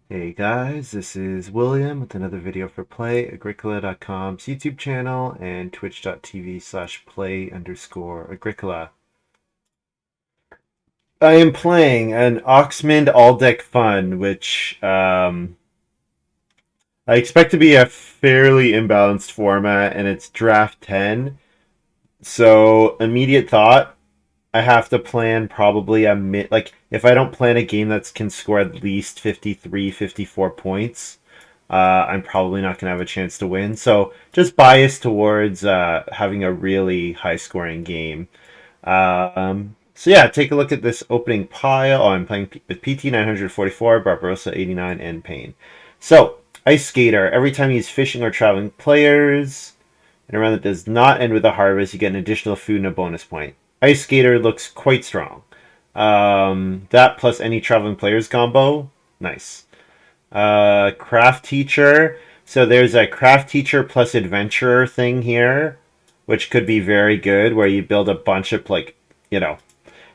Hey guys, this is William with another video for Play-agricola.com's YouTube channel and twitch.tv/play_agricola. I am playing an Oxmond all-deck fun, which I expect to be a fairly imbalanced format, and it's draft 10. So, immediate thought, I have to plan probably like if I don't plan a game that can score at least 53, 54 points, I'm probably not going to have a chance to win. So just biased towards having a really high scoring game. So yeah, take a look at this opening pile. Oh, I'm playing with PT 944, Barbarossa 89, and Pain. So Ice Skater. Every time you use fishing or traveling players in a round that does not end with a harvest, you get an additional food and a bonus point. Ice Skater looks quite strong. That plus any traveling players combo, nice. Craft Teacher. So there's a Craft Teacher plus Adventurer thing here, which could be very good, where you build a bunch of, like, you know,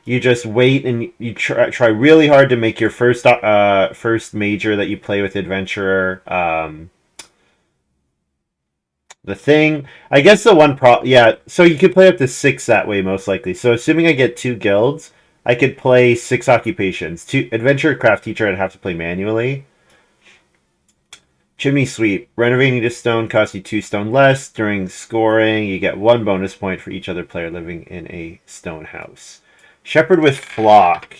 you just wait and you try really hard to make your first major that you play with Adventurer. The thing, I guess the one yeah, so you could play up to 6 that way, most likely. So assuming I get 2 guilds, I could play 6 occupations. Two Adventurer, Craft Teacher, I'd have to play manually. Chimney Sweep. Renovating a stone costs you 2 stone less. During scoring, you get 1 bonus point for each other player living in a stone house. Shepherd with Flock.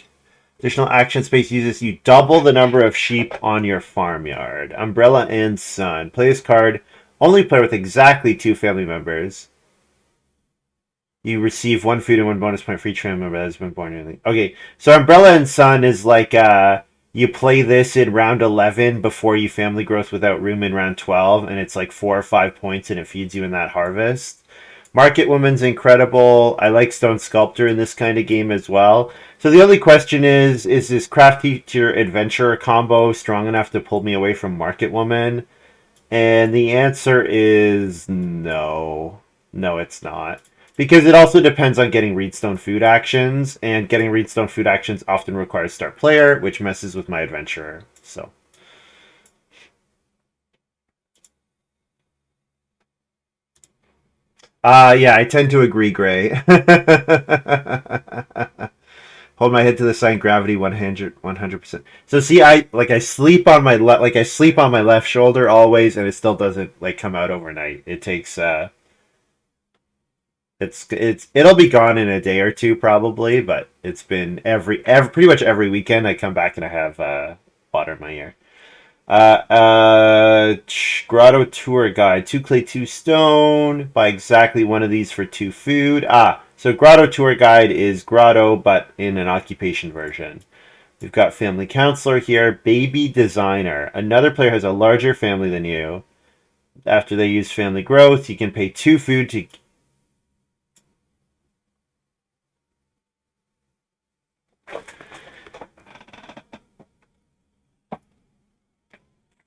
Additional action space uses you double the number of sheep on your farmyard. Umbrella and Sun. Play this card. Only player with exactly 2 family members. You receive 1 food and 1 bonus point for each family member that has been born in the... Okay, so Umbrella and Sun is like you play this in round 11 before you family growth without room in round 12, and it's like 4 or 5 points, and it feeds you in that harvest. Market Woman's incredible. I like Stone Sculptor in this kind of game as well. So the only question is this Craft Teacher Adventurer combo strong enough to pull me away from Market Woman? And the answer is no. No, it's not. Because it also depends on getting Reedstone food actions, and getting Reedstone food actions often requires start player, which messes with my adventurer. So, yeah, I tend to agree, Gray. Hold my head to the side, gravity 100%. So see, I sleep on my left shoulder always, and it still doesn't like come out overnight. It takes it'll be gone in a day or two probably, but it's been every pretty much every weekend I come back and I have water in my ear. Grotto Tour Guide. 2 clay, 2 stone. Buy exactly one of these for 2 food. So Grotto Tour Guide is Grotto, but in an occupation version. We've got Family Counselor here. Baby Designer. Another player has a larger family than you. After they use Family Growth, you can pay 2 food to...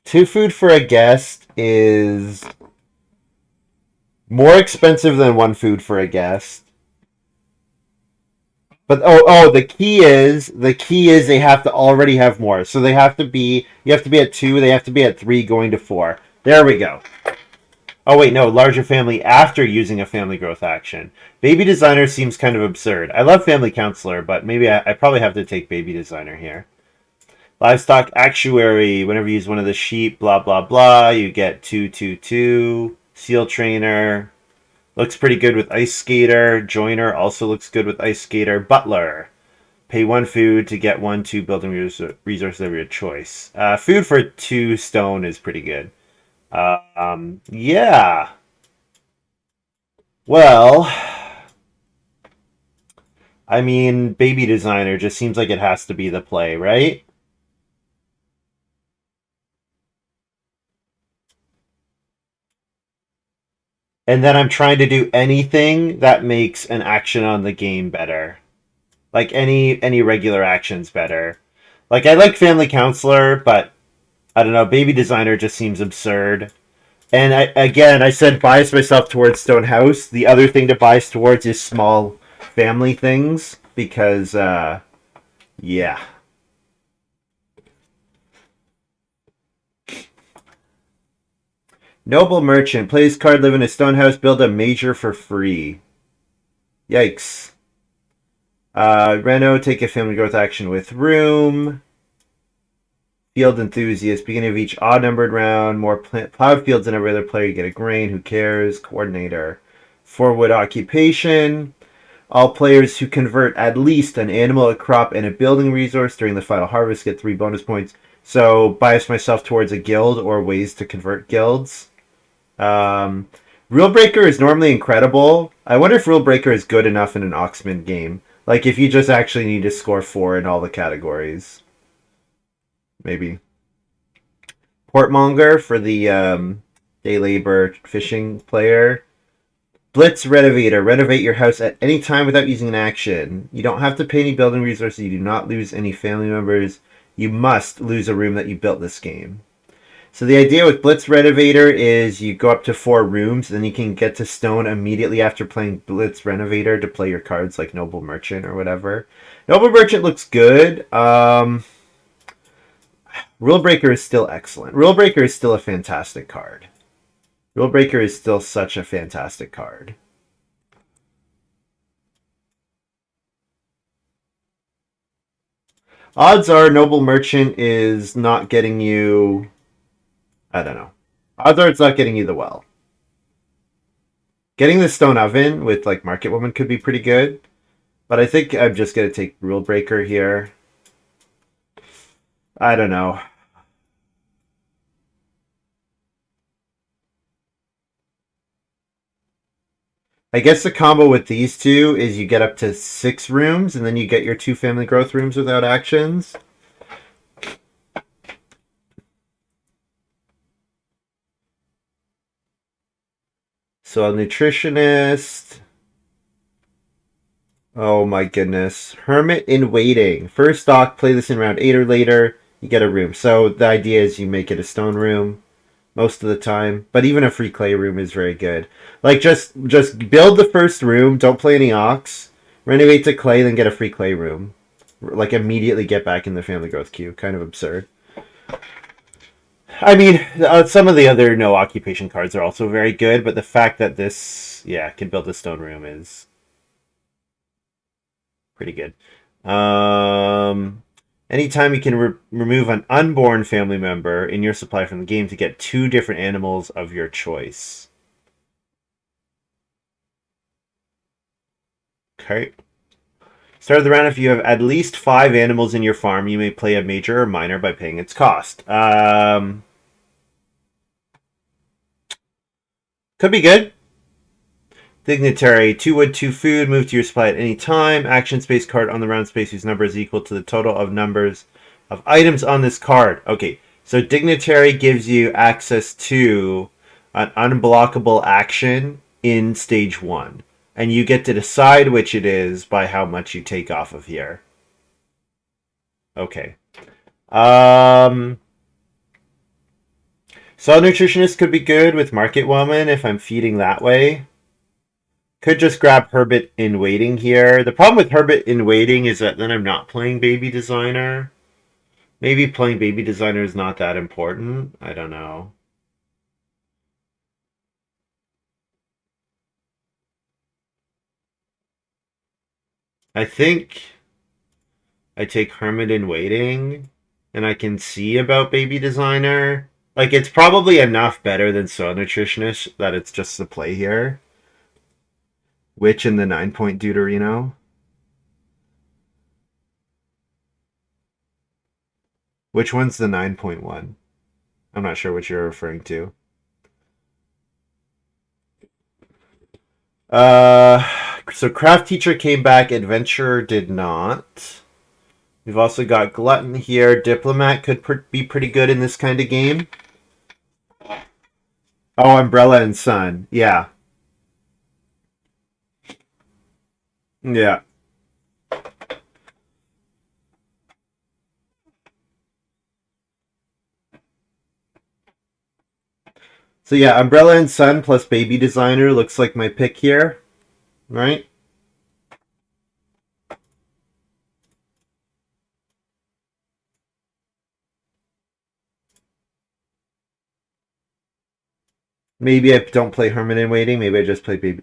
Two food for a guest is more expensive than 1 food for a guest. But the key is they have to already have more. So they have to be you have to be at 2, they have to be at 3 going to 4. There we go. Oh wait, no, larger family after using a family growth action. Baby Designer seems kind of absurd. I love Family Counselor, but maybe I probably have to take Baby Designer here. Livestock Actuary. Whenever you use one of the sheep, blah blah blah, you get 2/2/2. Seal Trainer. Looks pretty good with Ice Skater. Joiner also looks good with Ice Skater. Butler. Pay 1 food to get 1/2 building resources of your choice. Food for 2 stone is pretty good. Yeah. Well, I mean, Baby Designer just seems like it has to be the play, right? And then I'm trying to do anything that makes an action on the game better. Like any regular actions better. Like I like Family Counselor, but I don't know, Baby Designer just seems absurd. And I said bias myself towards Stone House. The other thing to bias towards is small family things because yeah. Noble Merchant. Play this card, live in a stone house, build a major for free. Yikes. Reno, take a family growth action with room. Field Enthusiast. Beginning of each odd-numbered round. More plowed fields than every other player. You get a grain. Who cares? Coordinator. Forward Occupation. All players who convert at least an animal, a crop, and a building resource during the final harvest get 3 bonus points. So bias myself towards a guild or ways to convert guilds. Rule Breaker is normally incredible. I wonder if Rule Breaker is good enough in an Oxmond game. Like if you just actually need to score 4 in all the categories. Maybe. Portmonger for the day labor fishing player. Blitz Renovator. Renovate your house at any time without using an action. You don't have to pay any building resources. You do not lose any family members. You must lose a room that you built this game. So the idea with Blitz Renovator is you go up to 4 rooms, then you can get to stone immediately after playing Blitz Renovator to play your cards like Noble Merchant or whatever. Noble Merchant looks good. Rule Breaker is still excellent. Rule Breaker is still a fantastic card. Rule Breaker is still such a fantastic card. Odds are Noble Merchant is not getting you... I don't know. Odds are it's not getting you the well. Getting the Stone Oven with like Market Woman could be pretty good. But I think I'm just going to take Rule Breaker here. I don't know. I guess the combo with these two is you get up to 6 rooms, and then you get your 2 family growth rooms without actions. So a nutritionist. Oh my goodness. Hermit in Waiting. First stock, play this in round 8 or later, you get a room. So the idea is you make it a stone room most of the time, but even a free clay room is very good. Like just build the first room, don't play any ox, renovate to clay, then get a free clay room. Like immediately get back in the family growth queue. Kind of absurd. I mean, some of the other no occupation cards are also very good, but the fact that this, yeah, can build a stone room is pretty good. Anytime you can remove an unborn family member in your supply from the game to get 2 different animals of your choice. Okay. Start of the round, if you have at least 5 animals in your farm, you may play a major or minor by paying its cost. Could be good. Dignitary, 2 wood, 2 food, move to your supply at any time. Action space card on the round space whose number is equal to the total of numbers of items on this card. Okay, so Dignitary gives you access to an unblockable action in stage 1. And you get to decide which it is by how much you take off of here. Okay. So Nutritionist could be good with Market Woman if I'm feeding that way. Could just grab Herbit in Waiting here. The problem with Herbit in Waiting is that then I'm not playing Baby Designer. Maybe playing Baby Designer is not that important. I don't know. I think I take Hermit in Waiting, and I can see about Baby Designer. Like, it's probably enough better than Soil Nutritionist that it's just the play here. Witch in the 9-point Deuterino. Which one's the 9.1? I'm not sure what you're referring to. So Craft Teacher came back, Adventurer did not. We've also got Glutton here. Diplomat could be pretty good in this kind of game. Oh, Umbrella and Sun. Yeah. Yeah. So yeah, Umbrella and Sun plus Baby Designer looks like my pick here. Right? Maybe I don't play Herman in Waiting. Maybe I just play Baby.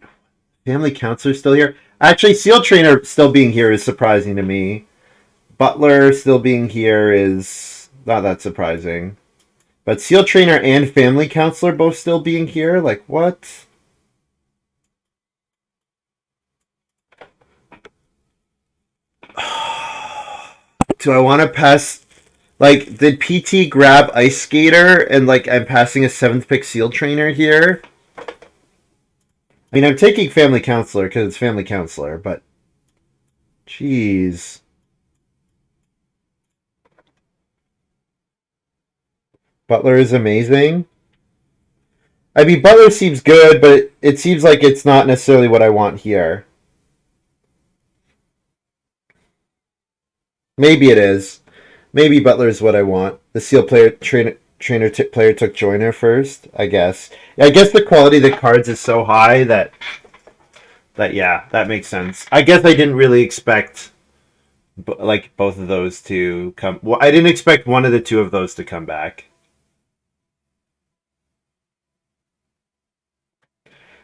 Family Counselor still here. Actually, Seal Trainer still being here is surprising to me. Butler still being here is not that surprising. But Seal Trainer and Family Counselor both still being here? Like, what? Do I want to pass? Like, did PT grab Ice Skater and, like, I'm passing a 7th pick Seal Trainer here? I mean, I'm taking Family Counselor because it's Family Counselor, but. Jeez. Butler is amazing. I mean, Butler seems good, but it seems like it's not necessarily what I want here. Maybe it is. Maybe Butler is what I want. The Seal player took Joiner first, I guess. I guess the quality of the cards is so high that yeah, that makes sense. I guess I didn't really expect like both of those to come. Well, I didn't expect one of the two of those to come back.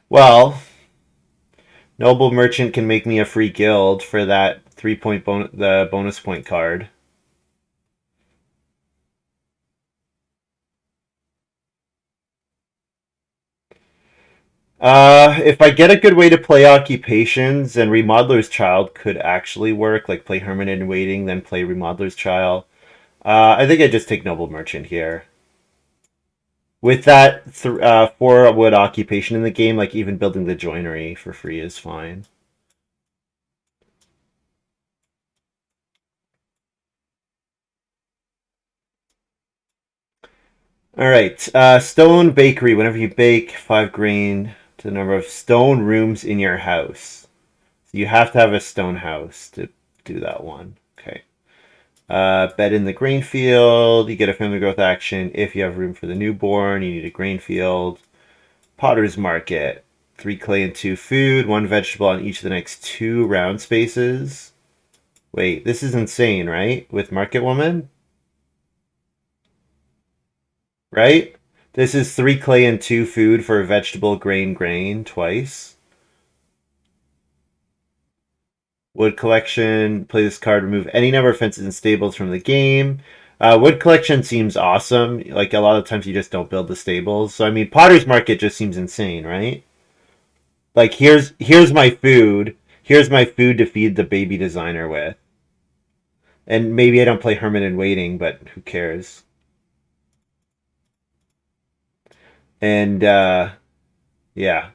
Well, Noble Merchant can make me a free guild for that 3-point the bonus point card. If I get a good way to play occupations, then Remodeler's Child could actually work. Like play Hermit in Waiting, then play Remodeler's Child. I think I just take Noble Merchant here. With that 4-wood occupation in the game, like even building the joinery for free is fine. All right, Stone Bakery. Whenever you bake, 5 green to the number of stone rooms in your house. So you have to have a stone house to do that one. Okay. Bed in the grain field. You get a family growth action. If you have room for the newborn, you need a grain field. Potter's Market. 3 clay and 2 food. 1 vegetable on each of the next 2 round spaces. Wait, this is insane, right? With Market Woman? Right? This is 3 clay and 2 food for a vegetable, grain, twice. Wood collection, play this card, remove any number of fences and stables from the game. Wood collection seems awesome. Like a lot of times you just don't build the stables. So I mean Potter's Market just seems insane, right? Like here's my food. Here's my food to feed the baby designer with. And maybe I don't play Hermit in Waiting, but who cares? And yeah.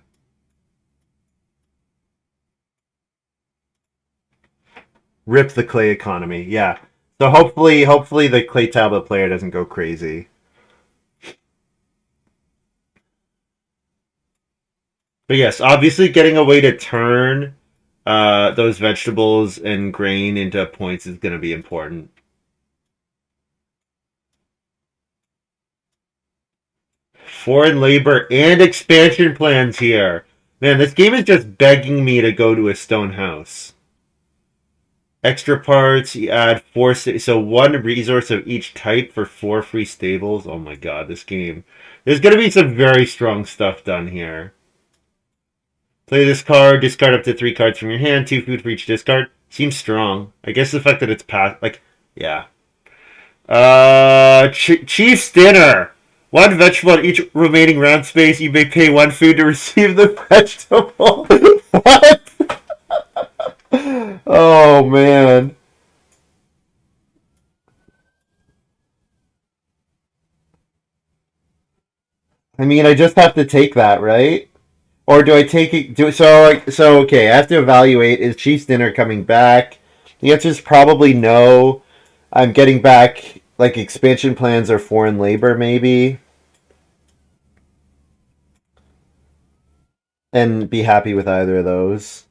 Rip the clay economy. Yeah. So hopefully the clay tablet player doesn't go crazy. But yes, obviously getting a way to turn those vegetables and grain into points is going to be important. Foreign labor and expansion plans here. Man, this game is just begging me to go to a stone house. Extra parts, you add 4, so 1 resource of each type for 4 free stables. Oh my god, this game. There's going to be some very strong stuff done here. Play this card, discard up to 3 cards from your hand, 2 food for each discard. Seems strong. I guess the fact that it's past, like, yeah. Chief's Dinner. 1 vegetable on each remaining round space. You may pay 1 food to receive the vegetable. What? Oh, man. I mean, I just have to take that, right? Or do I take it? So okay. I have to evaluate: is Chief's Dinner coming back? The answer is probably no. I'm getting back like expansion plans or foreign labor, maybe, and be happy with either of those.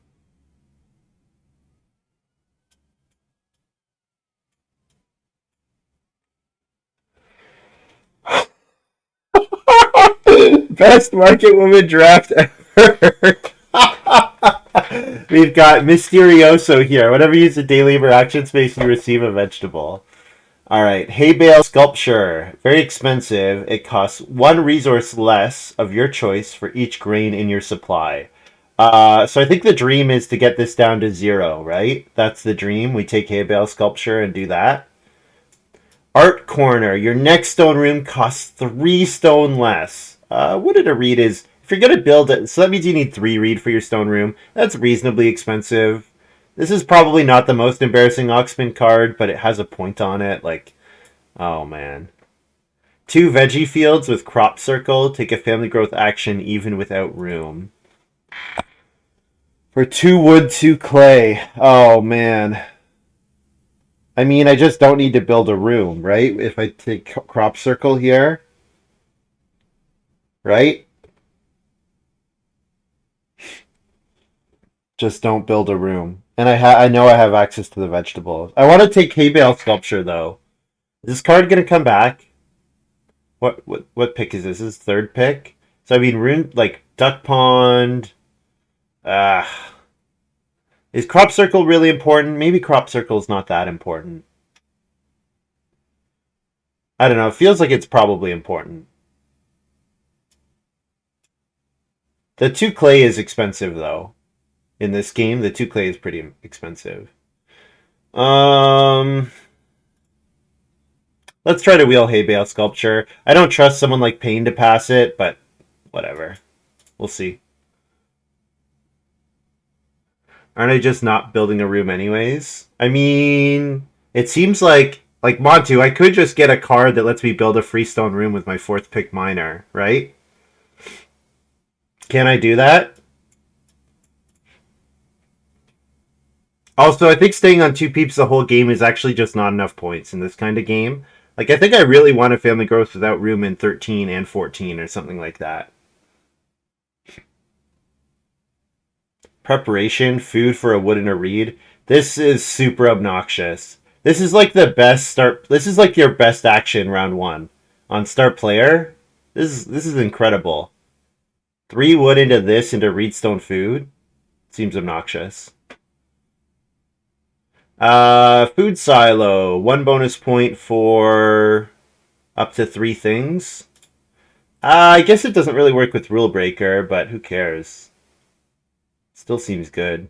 Best market woman draft ever. We've got Mysterioso here. Whenever you use a day labor action space, you receive a vegetable. All right, hay bale sculpture. Very expensive. It costs one resource less of your choice for each grain in your supply. So I think the dream is to get this down to 0, right? That's the dream. We take hay bale sculpture and do that. Art corner. Your next stone room costs 3 stone less. What did a read is? If you're gonna build it, so that means you need 3 read for your stone room. That's reasonably expensive. This is probably not the most embarrassing Oxmond card, but it has a point on it. Like, oh man. 2 veggie fields with crop circle. Take a family growth action even without room. For 2 wood, 2 clay. Oh man. I mean, I just don't need to build a room, right? If I take crop circle here, right? Just don't build a room. And I know I have access to the vegetables. I want to take hay bale sculpture though. Is this card gonna come back? What pick is this? This is third pick. So I mean, rune like duck pond. Ah, is crop circle really important? Maybe crop circle is not that important. I don't know. It feels like it's probably important. The 2 clay is expensive though. In this game, the 2 clay is pretty expensive. Let's try to wheel hay bale sculpture. I don't trust someone like Payne to pass it, but whatever. We'll see. Aren't I just not building a room anyways? I mean, it seems like Montu, I could just get a card that lets me build a freestone room with my 4th pick miner, right? Can I do that? Also, I think staying on 2 peeps the whole game is actually just not enough points in this kind of game. Like, I think I really want a family growth without room in 13 and 14 or something like that. Preparation, food for a wood and a reed. This is super obnoxious. This is like the best start. This is like your best action round 1 on start player. This is incredible. 3 wood into this into reedstone food seems obnoxious. Food silo. 1 bonus point for up to 3 things. I guess it doesn't really work with rule breaker, but who cares? Still seems good.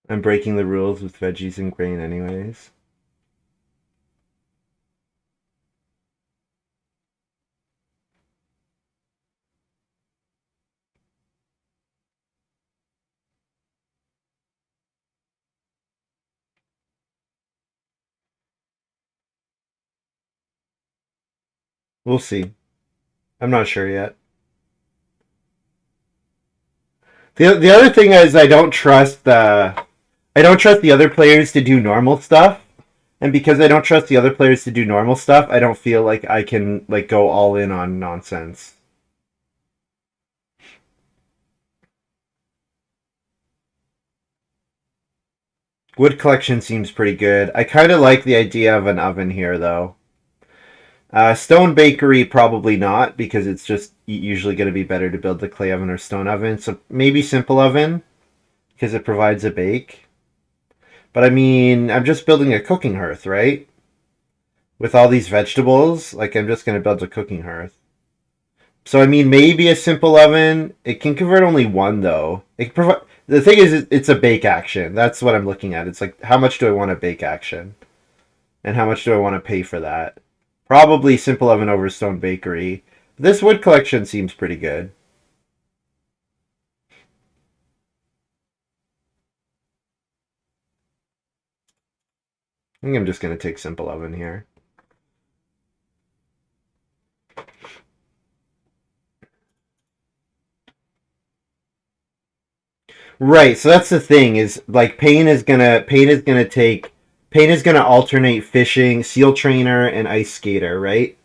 I'm breaking the rules with veggies and grain anyways. We'll see. I'm not sure yet. The other thing is I don't trust the other players to do normal stuff. And because I don't trust the other players to do normal stuff, I don't feel like I can like go all in on nonsense. Wood collection seems pretty good. I kind of like the idea of an oven here though. Stone bakery probably not because it's just usually going to be better to build the clay oven or stone oven. So maybe simple oven because it provides a bake. But I mean, I'm just building a cooking hearth, right? With all these vegetables, like I'm just going to build a cooking hearth. So I mean, maybe a simple oven. It can convert only 1 though. The thing is, it's a bake action. That's what I'm looking at. It's like how much do I want a bake action, and how much do I want to pay for that? Probably simple oven over stone bakery. This wood collection seems pretty good. I think I'm just going to take simple oven here. Right, so that's the thing is like Payne is gonna alternate fishing, seal trainer, and ice skater, right?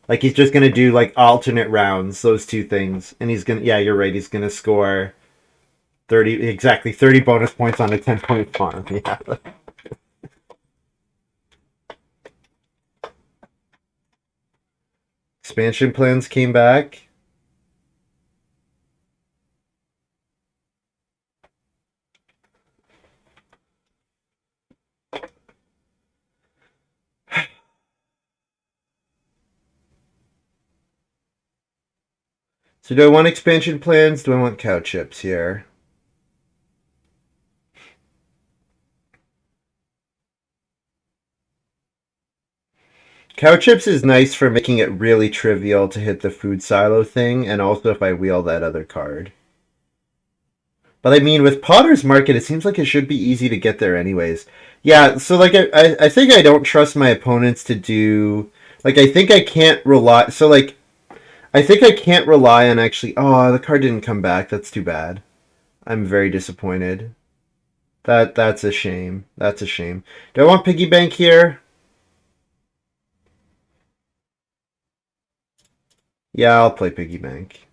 Like he's just gonna do like alternate rounds, those 2 things, and he's gonna yeah, you're right, he's gonna score 30 bonus points on a 10-point farm. Yeah. Expansion plans came back. So do I want expansion plans? Do I want cow chips here? Cow chips is nice for making it really trivial to hit the food silo thing, and also if I wheel that other card. But I mean, with Potter's Market, it seems like it should be easy to get there anyways. Yeah, so like I think I don't trust my opponents to do like I think I can't rely so like I think I can't rely on actually oh the card didn't come back. That's too bad. I'm very disappointed. That's a shame. That's a shame. Do I want piggy bank here? Yeah, I'll play piggy bank.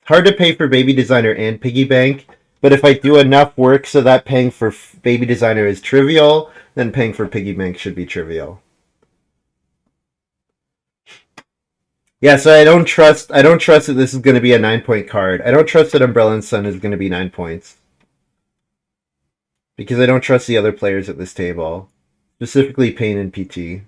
Hard to pay for baby designer and piggy bank, but if I do enough work so that paying for baby designer is trivial, then paying for piggy bank should be trivial. Yeah, so I don't trust that this is going to be a 9 point card. I don't trust that Umbrella and Sun is going to be 9 points because I don't trust the other players at this table, specifically Payne and PT.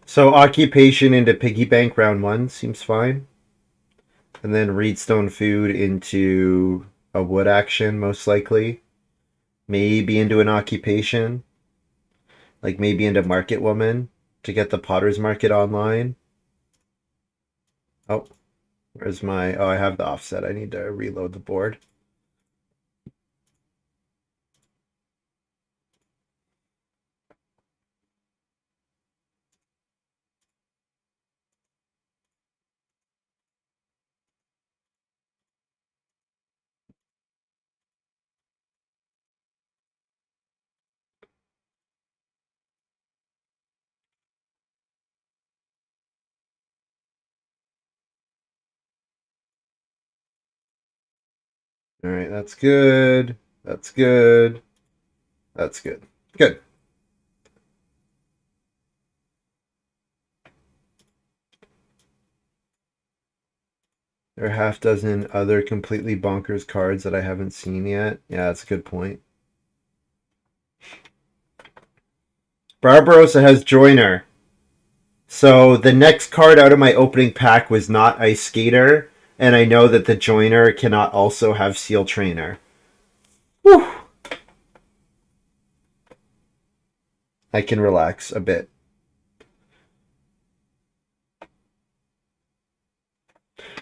So occupation into piggy bank round one seems fine, and then reedstone food into a wood action most likely, maybe into an occupation, like maybe into market woman to get the Potter's Market online. Oh, where's my? Oh, I have the offset. I need to reload the board. All right, that's good. That's good. That's good. Good. There are a half dozen other completely bonkers cards that I haven't seen yet. Yeah, that's a good point. Barbarossa has Joiner. So the next card out of my opening pack was not Ice Skater, and I know that the Joiner cannot also have Seal Trainer. Whew. I can relax a bit.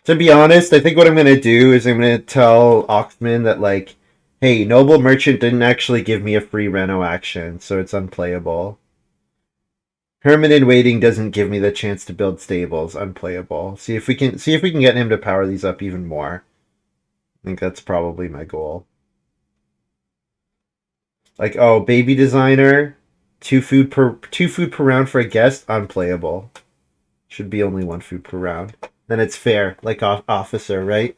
To be honest, I think what I'm going to do is I'm going to tell Oxmond that, like, hey, Noble Merchant didn't actually give me a free Reno action, so it's unplayable. Hermit in Waiting doesn't give me the chance to build stables, unplayable. See if we can get him to power these up even more. I think that's probably my goal. Like, oh, baby designer, two food per round for a guest, unplayable. Should be only one food per round. Then it's fair, like officer, right?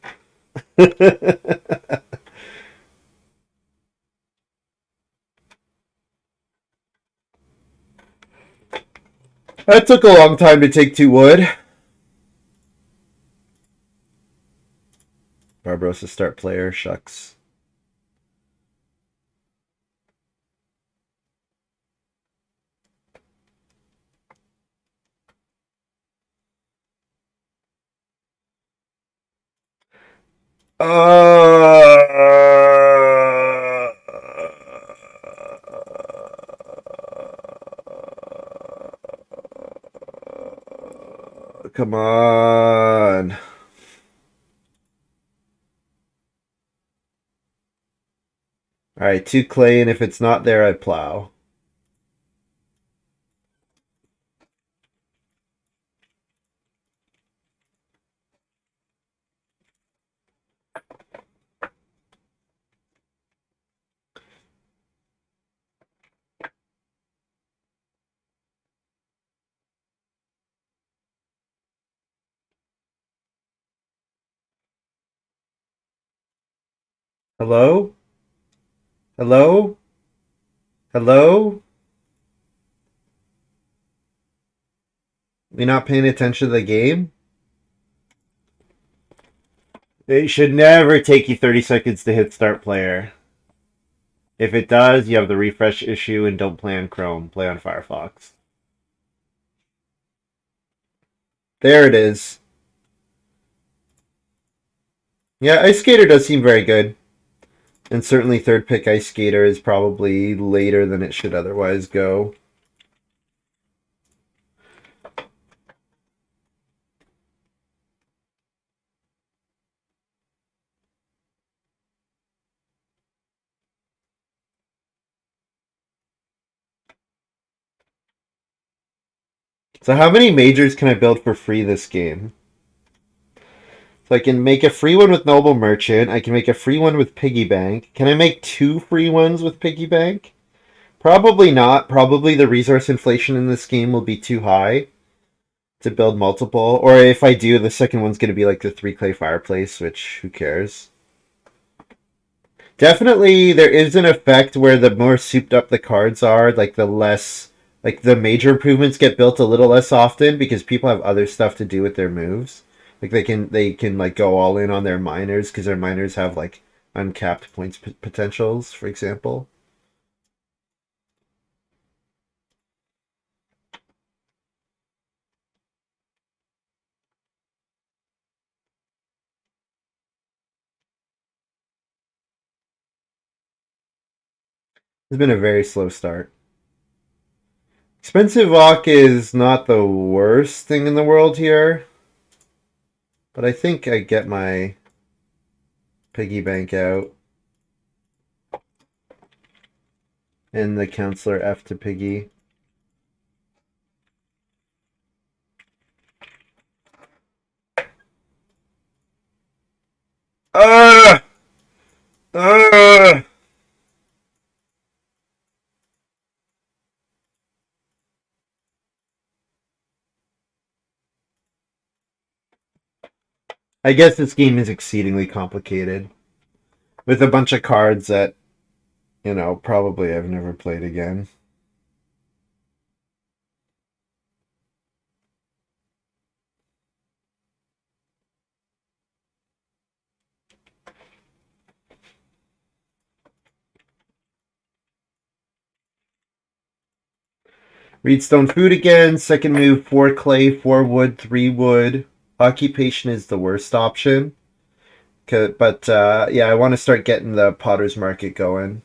That took a long time to take 2 wood. Barbarossa start player, shucks. Uh, Come on. Alright, 2 clay, and if it's not there, I plow. Hello? Hello? Hello? We not paying attention to the game? It should never take you 30 seconds to hit start player. If it does, you have the refresh issue and don't play on Chrome. Play on Firefox. There it is. Yeah, Ice Skater does seem very good. And certainly third pick Ice Skater is probably later than it should otherwise go. So how many majors can I build for free this game? So I can make a free one with Noble Merchant. I can make a free one with Piggy Bank. Can I make 2 free ones with Piggy Bank? Probably not. Probably the resource inflation in this game will be too high to build multiple. Or if I do, the second one's going to be like the 3 clay fireplace, which who cares? Definitely there is an effect where the more souped up the cards are, like the less... Like, the major improvements get built a little less often because people have other stuff to do with their moves. Like, they can like, go all in on their miners because their miners have, like, uncapped points potentials, for example. It's been a very slow start. Expensive Walk is not the worst thing in the world here. But I think I get my piggy bank out. And the counselor F to piggy. Ah! Ah! I guess this game is exceedingly complicated. With a bunch of cards that, you know, probably I've never played again. Reedstone food again. Second move, 4 clay, 4 wood, 3 wood. Occupation is the worst option. But, yeah, I want to start getting the Potter's Market going.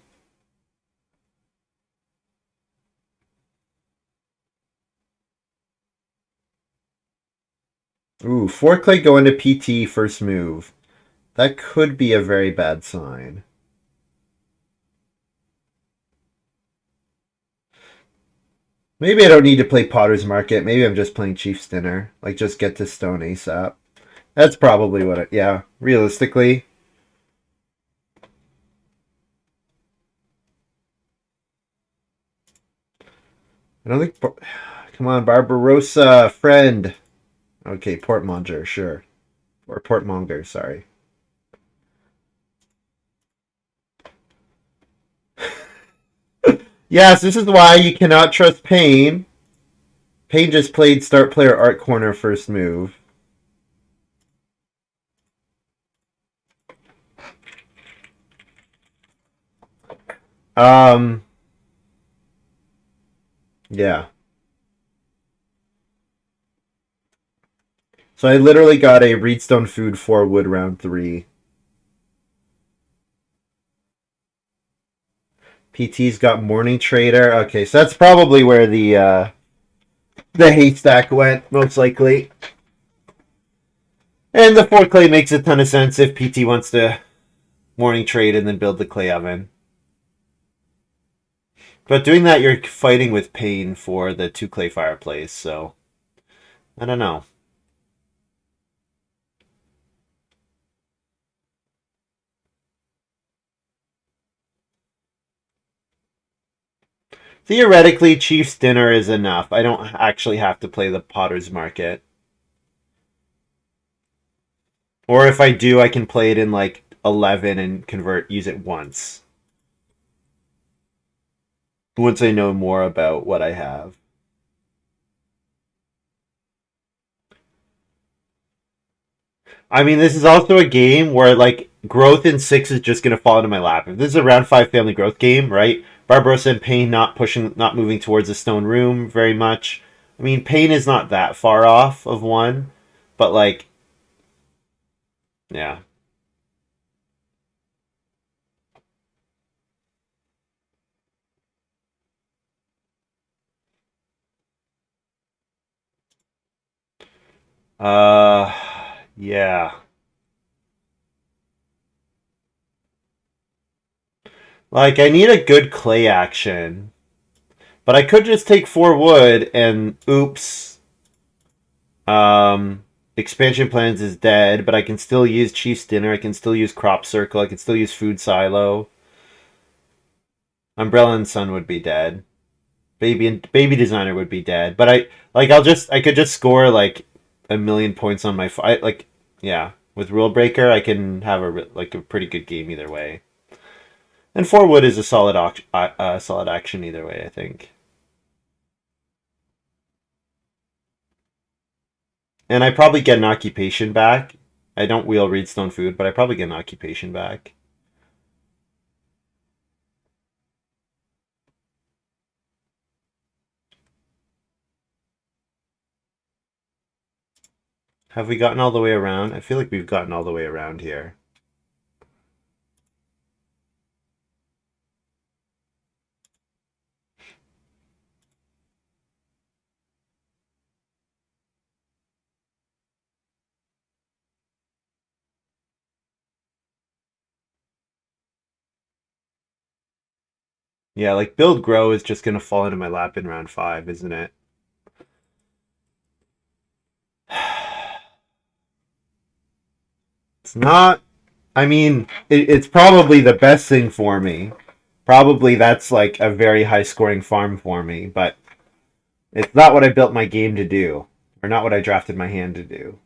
Ooh, 4 clay going to PT first move. That could be a very bad sign. Maybe I don't need to play Potter's Market. Maybe I'm just playing Chief's Dinner. Like, just get to Stone ASAP. That's probably what yeah, realistically. I don't think... Come on, Barbarossa, friend. Okay, Portmonger, sure. Or Portmonger, sorry. Yes, this is why you cannot trust Payne. Payne just played start player art corner first move. Yeah. So I literally got a Reedstone food 4 wood round 3. PT's got Morning Trader. Okay, so that's probably where the haystack went, most likely. And the 4 clay makes a ton of sense if PT wants to morning trade and then build the clay oven. But doing that, you're fighting with pain for the 2 clay fireplace, so I don't know. Theoretically, Chief's dinner is enough. I don't actually have to play the Potter's Market. Or if I do, I can play it in like 11 and use it once. Once I know more about what I have. I mean, this is also a game where like growth in 6 is just going to fall into my lap. If this is a round 5 family growth game, right? Barbarossa and Payne not moving towards the stone room very much. I mean, Payne is not that far off of 1, but like, yeah. Uh, yeah. Like, I need a good clay action. But I could just take 4 wood and oops. Expansion plans is dead, but I can still use Chief's Dinner. I can still use Crop Circle. I can still use Food Silo. Umbrella and Sun would be dead. Baby Designer would be dead. But I could just score like a million points on my fight. Like, yeah, with Rule Breaker, I can have a pretty good game either way. And 4 wood is a solid action either way, I think. And I probably get an occupation back. I don't wheel Reedstone Food, but I probably get an occupation back. Have we gotten all the way around? I feel like we've gotten all the way around here. Yeah, like build grow is just gonna fall into my lap in round 5, isn't it? It's not. I mean, it's probably the best thing for me. Probably that's like a very high scoring farm for me, but it's not what I built my game to do, or not what I drafted my hand to do.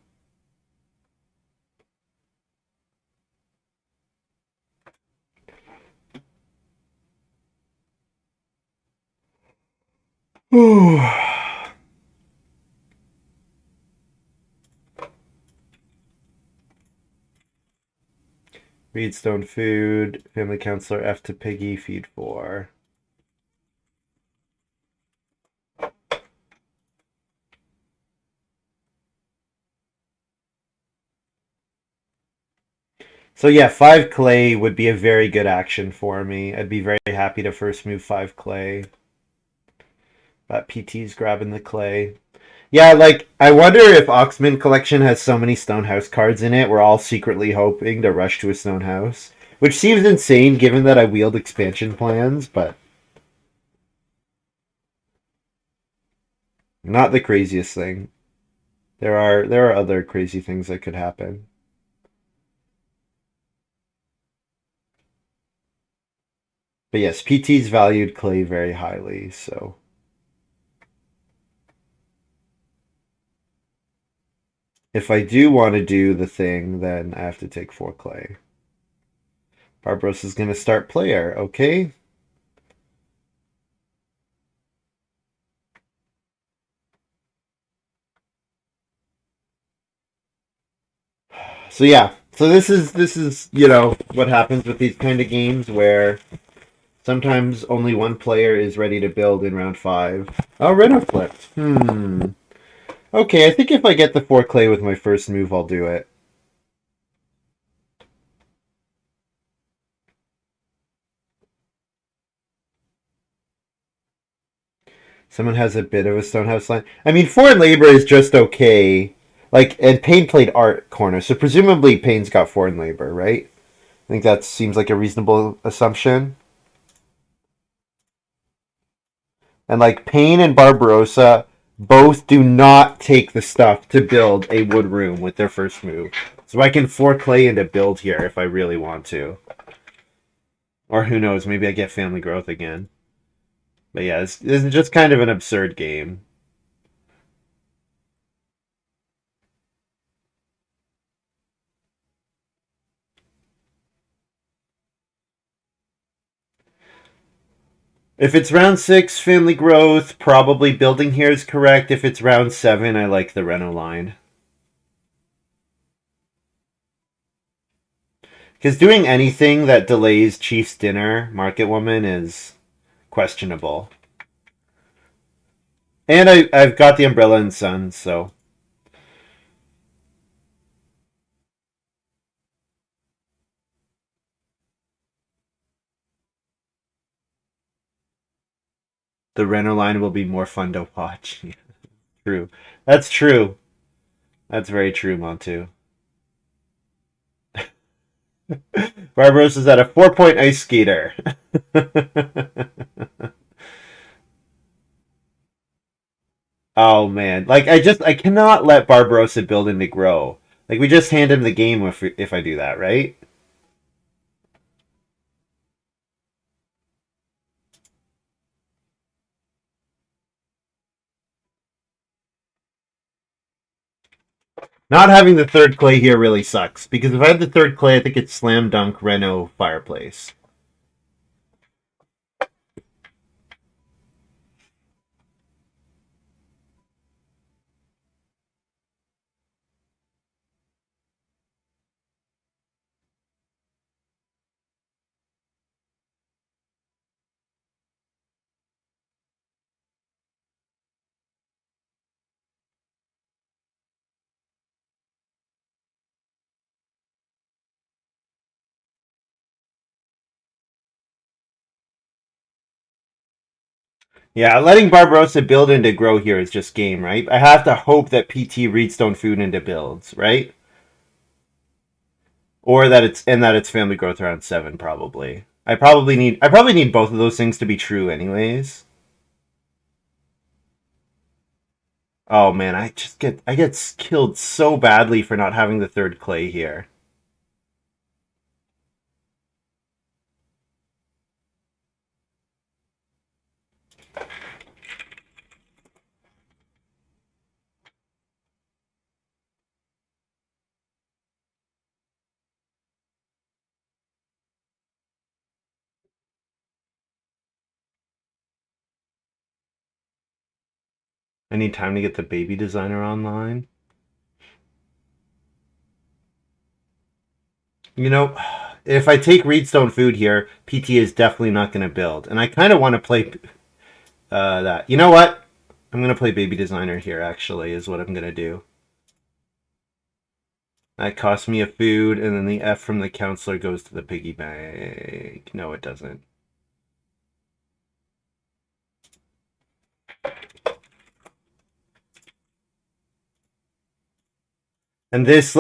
Reedstone Food, Family Counselor F to Piggy, Feed 4. So yeah, 5 clay would be a very good action for me. I'd be very happy to first move 5 clay. That PT's grabbing the clay. Yeah, like I wonder if Oxmond collection has so many stone house cards in it. We're all secretly hoping to rush to a stone house, which seems insane given that I wield expansion plans, but not the craziest thing. There are other crazy things that could happen. But yes, PT's valued clay very highly, so if I do want to do the thing, then I have to take 4 clay. Barbaros is going to start player, okay? So yeah, so this is what happens with these kind of games where sometimes only one player is ready to build in round 5. Oh, Reno flipped. Okay, I think if I get the 4 clay with my first move, I'll do it. Someone has a bit of a stonehouse line. I mean, foreign labor is just okay. Like, and Payne played art corner, so presumably Payne's got foreign labor, right? I think that seems like a reasonable assumption. And like Payne and Barbarossa both do not take the stuff to build a wood room with their first move. So I can 4 clay into build here if I really want to. Or who knows, maybe I get family growth again. But yeah, this is just kind of an absurd game. If it's round 6, family growth, probably building here is correct. If it's round 7, I like the Reno line. Because doing anything that delays Chief's dinner, Market Woman, is questionable. And I've got the Umbrella and Sun, so. The Reno line will be more fun to watch. True. That's true. That's very true, Montu. Barbaros is at a 4-point ice skater. Oh man, like I cannot let Barbarossa build into grow. Like we just hand him the game if I do that, right? Not having the third clay here really sucks because if I had the third clay, I think it's slam dunk Reno fireplace. Yeah, letting Barbarossa build into grow here is just game, right? I have to hope that PT reads Stone Food into builds, right? Or that it's family growth around 7 probably. I probably need both of those things to be true anyways. Oh man, I get killed so badly for not having the third clay here. I need time to get the baby designer online. You know, if I take Reedstone Food here, PT is definitely not going to build. And I kind of want to play that. You know what? I'm going to play baby designer here, actually, is what I'm going to do. That costs me a food, and then the F from the counselor goes to the piggy bank. No, it doesn't. And this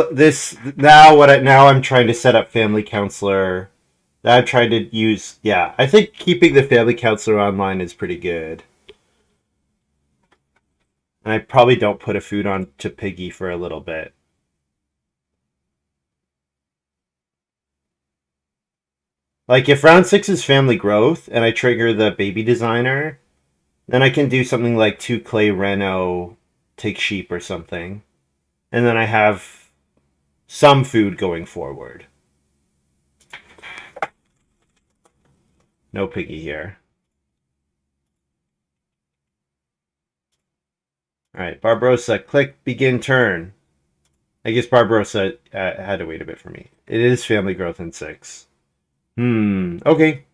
now I'm trying to set up family counselor. I've tried to use, yeah. I think keeping the family counselor online is pretty good. And I probably don't put a food on to Piggy for a little bit. Like if round 6 is family growth and I trigger the baby designer, then I can do something like 2 clay Reno take sheep or something. And then I have some food going forward. No Piggy here. Alright, Barbarossa, click begin turn. I guess Barbarossa had to wait a bit for me. It is family growth in 6. Okay.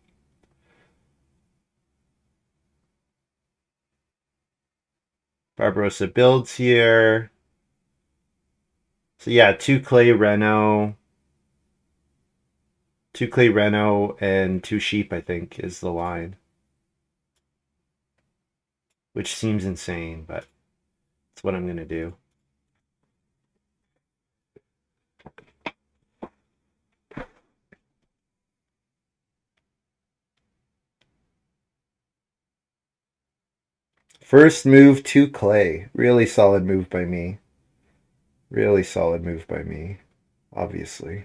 Barbarossa builds here. So yeah, 2 clay Reno. 2 clay Reno and 2 sheep, I think, is the line. Which seems insane, but it's what I'm going to do. First move to clay. Really solid move by me. Really solid move by me. Obviously.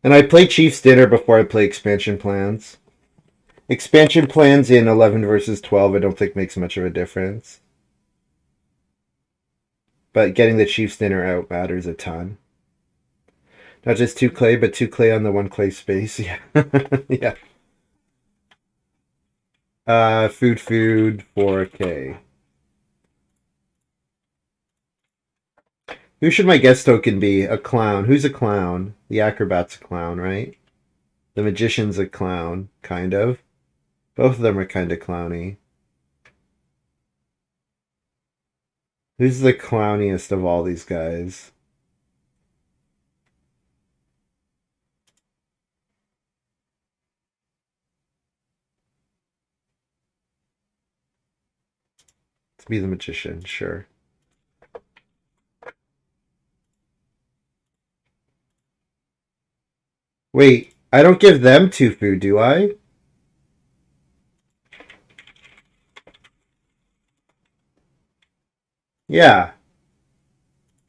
And I play Chiefs Dinner before I play expansion plans. Expansion plans in 11 versus 12 I don't think makes much of a difference. But getting the Chiefs Dinner out matters a ton. Not just two clay, but two clay on the one clay space. Yeah. Yeah. Food 4K. Who should my guest token be? A clown. Who's a clown? The acrobat's a clown, right? The magician's a clown, kind of. Both of them are kind of clowny. Who's the clowniest of all these guys? Let's be the magician, sure. Wait, I don't give them two food, do I? Yeah.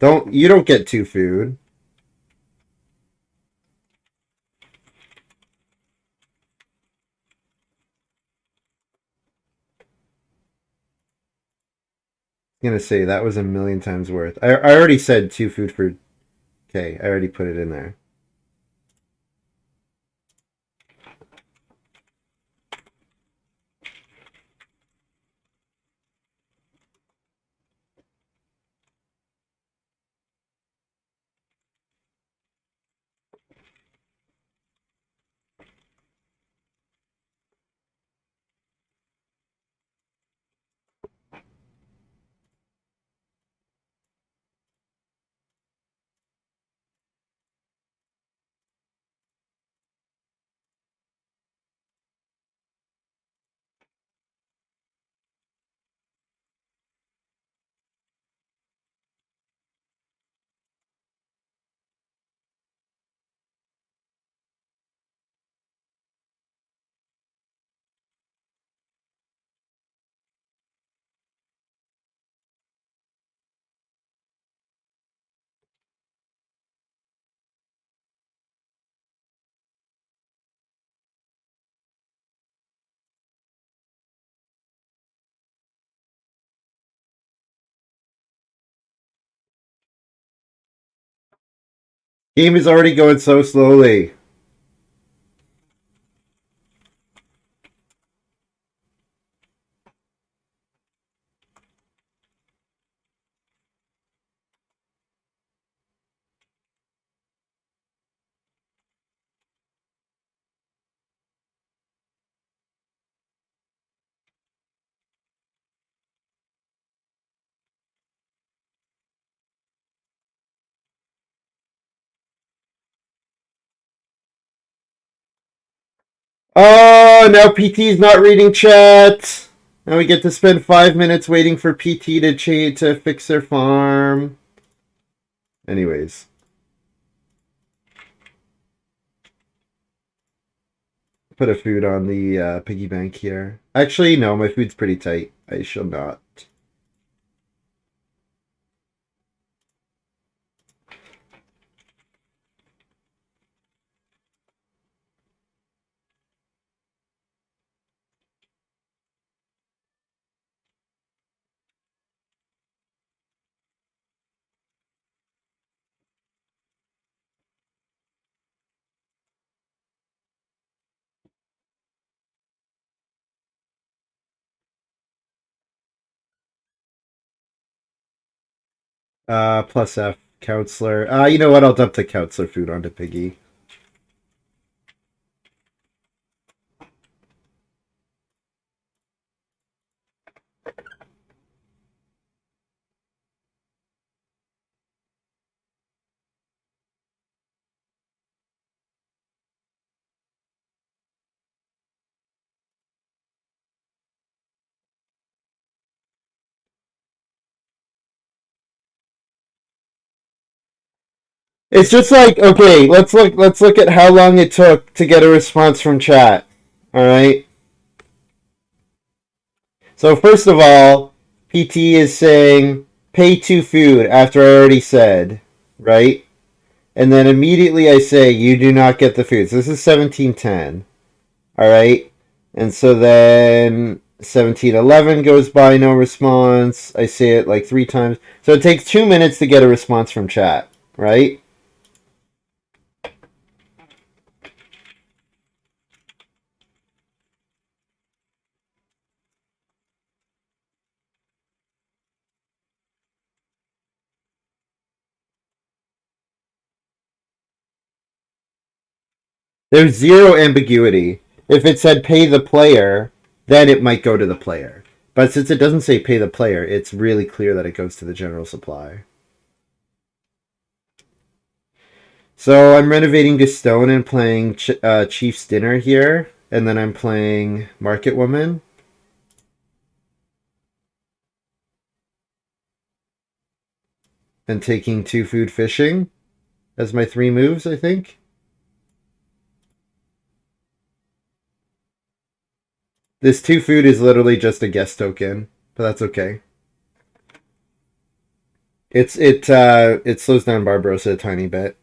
You don't get two food. I'm gonna say that was a million times worth. I already said two food for okay, I already put it in there. Game is already going so slowly. Oh, now PT's not reading chat. Now we get to spend 5 minutes waiting for PT to fix their farm. Anyways. Put a food on the piggy bank here. Actually, no, my food's pretty tight. I shall not. Plus F, counselor. You know what? I'll dump the counselor food onto Piggy. It's just like, okay, let's look at how long it took to get a response from chat. All right. So first of all, PT is saying pay to food after I already said, right? And then immediately I say you do not get the food. So this is 1710. All right. And so then 1711 goes by, no response. I say it like 3 times. So it takes 2 minutes to get a response from chat, right? There's zero ambiguity. If it said pay the player, then it might go to the player. But since it doesn't say pay the player, it's really clear that it goes to the general supply. So I'm renovating to stone and playing Chief's Dinner here, and then I'm playing Market Woman. And taking 2 food fishing as my 3 moves, I think. This 2 food is literally just a guest token, but that's okay. It slows down Barbarossa a tiny bit.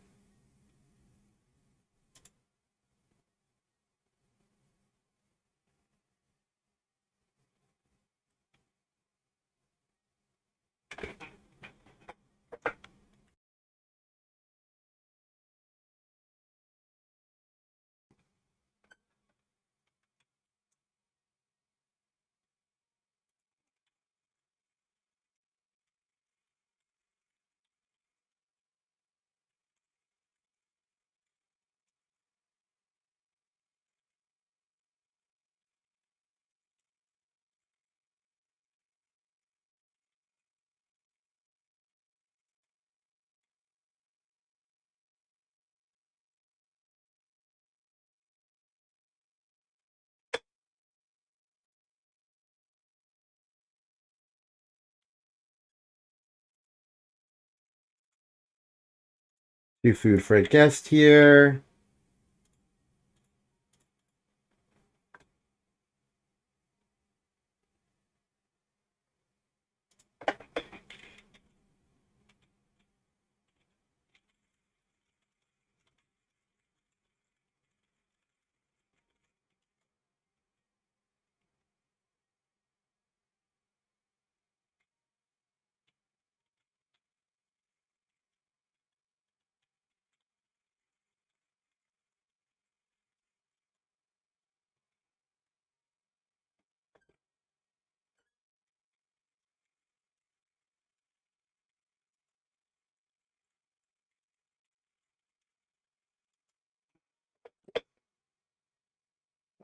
Do food for a guest here.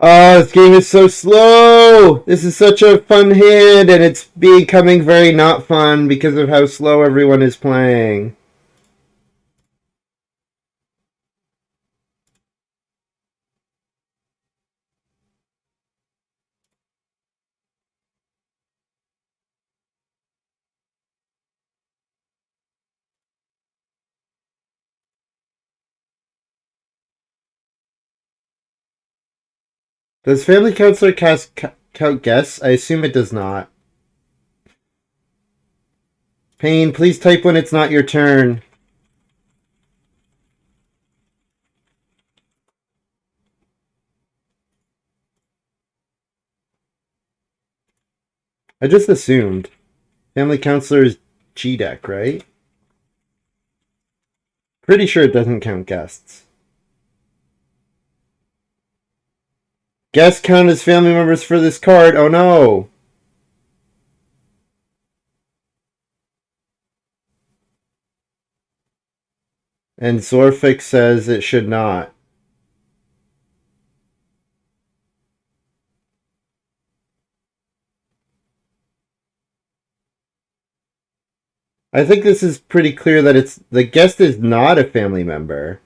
Oh, this game is so slow! This is such a fun hand, and it's becoming very not fun because of how slow everyone is playing. Does Family Counselor count guests? I assume it does not. Pain, please type when it's not your turn. I just assumed. Family Counselor is G deck, right? Pretty sure it doesn't count guests. Guests count as family members for this card. Oh no! And Zorfix says it should not. I think this is pretty clear that the guest is not a family member.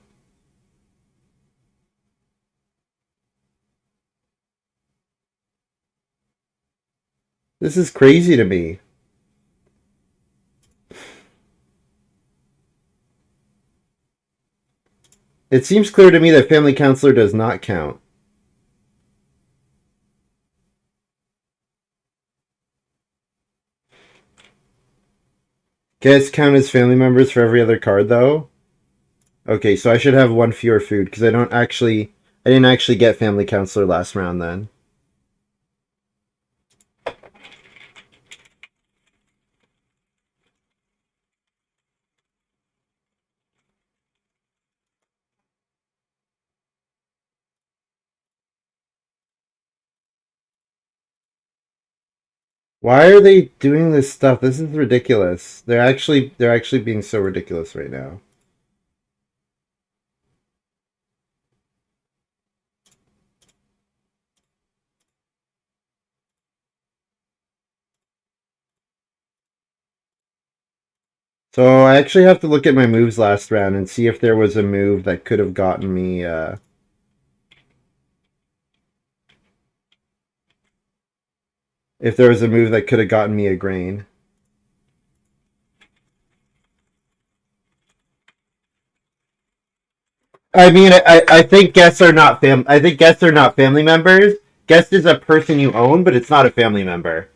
This is crazy to me. It seems clear to me that family counselor does not count. Guests count as family members for every other card, though. Okay, so I should have one fewer food because I didn't actually get family counselor last round. Then why are they doing this stuff? This is ridiculous. They're actually being so ridiculous right now. So I actually have to look at my moves last round and see if there was a move that could have gotten me. If there was a move that could have gotten me a grain. I mean, I think guests are not I think guests are not family members. Guest is a person you own, but it's not a family member.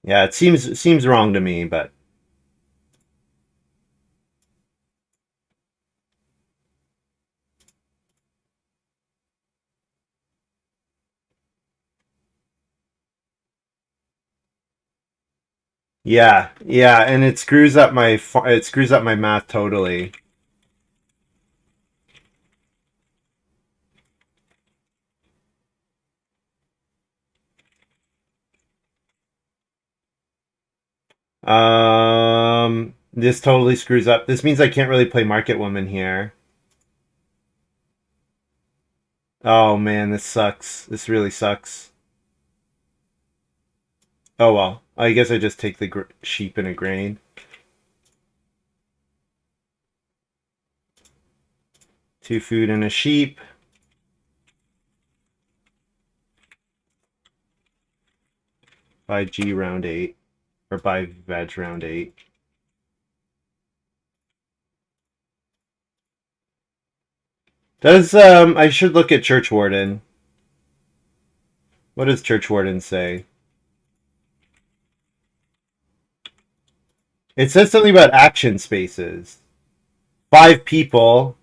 Yeah, it seems wrong to me, but yeah, yeah, and it screws up my math totally. This totally screws up. This means I can't really play Market Woman here. Oh man, this sucks. This really sucks. Oh well. I guess I just take the sheep and a grain. Two food and a sheep. Buy G round 8. Or buy veg round 8. Does I should look at Church Warden. What does Church Warden say? It says something about action spaces. 5 people.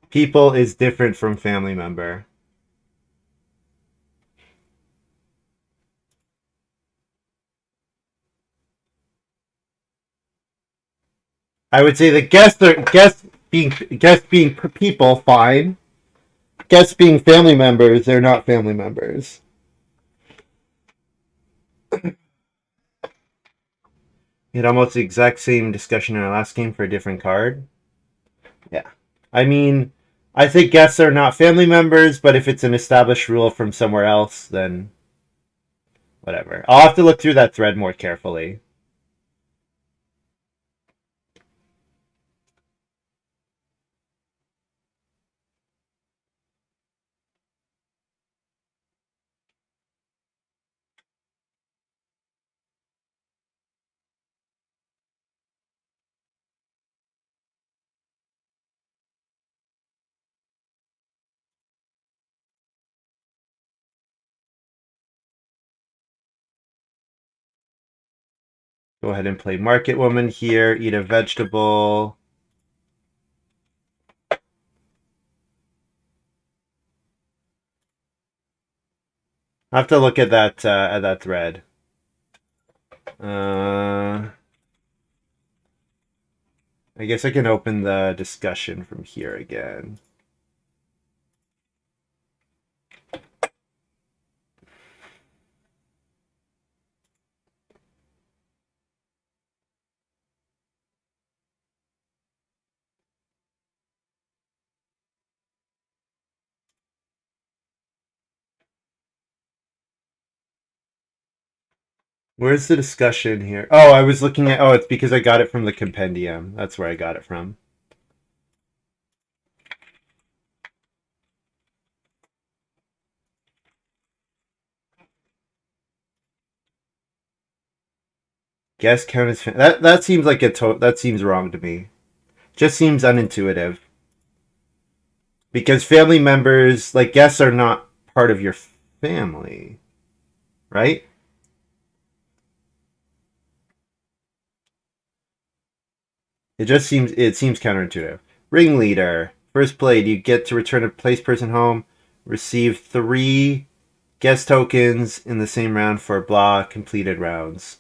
People is different from family member. I would say that guests being people, fine. Guests being family members, they're not family members. We had almost the exact same discussion in our last game for a different card. Yeah. I mean, I think guests are not family members, but if it's an established rule from somewhere else, then whatever. I'll have to look through that thread more carefully. Go ahead and play Market Woman here. Eat a vegetable. I have to look at that thread. I guess I can open the discussion from here again. Where's the discussion here? Oh, I was looking at. Oh, it's because I got it from the compendium. That's where I got it from. Guest count as that seems like that seems wrong to me. Just seems unintuitive because family members, like guests, are not part of your family, right? It seems counterintuitive. Ringleader. First played, you get to return a place person home, receive 3 guest tokens in the same round for blah completed rounds.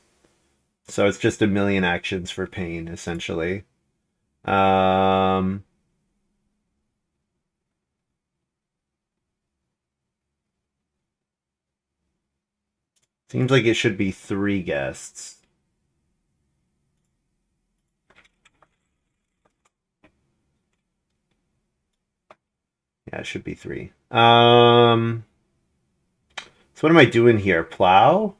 So it's just a million actions for pain, essentially. Um, Seems like it should be 3 guests. Yeah, it should be 3. So what am I doing here? Plow?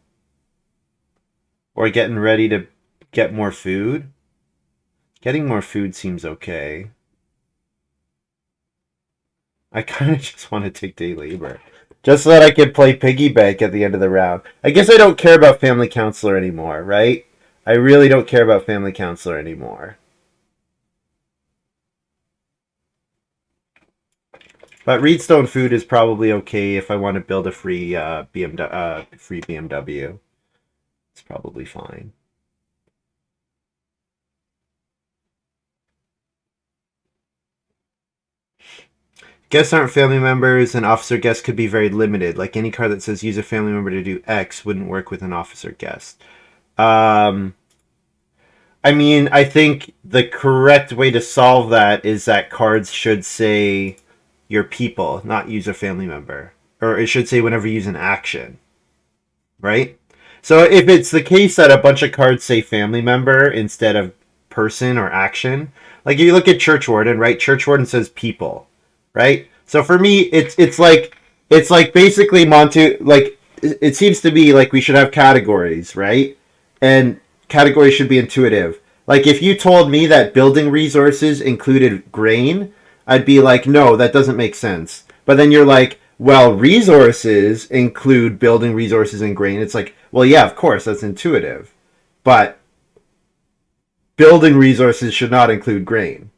Or getting ready to get more food? Getting more food seems okay. I kind of just want to take day labor. Just so that I can play piggy bank at the end of the round. I guess I don't care about family counselor anymore, right? I really don't care about family counselor anymore. But Reedstone food is probably okay if I want to build a free free BMW. It's probably fine. Guests aren't family members, and officer guests could be very limited. Like any card that says use a family member to do X wouldn't work with an officer guest. Um, I mean, I think the correct way to solve that is that cards should say your people, not use a family member. Or it should say whenever you use an action, right? So if it's the case that a bunch of cards say family member instead of person or action, like if you look at Church Warden, right? Church Warden says people, right? So for me, it's like basically Montu like it seems to be like we should have categories, right? And categories should be intuitive. Like if you told me that building resources included grain, I'd be like, no, that doesn't make sense. But then you're like, well, resources include building resources and grain. It's like, well, yeah, of course, that's intuitive. But building resources should not include grain,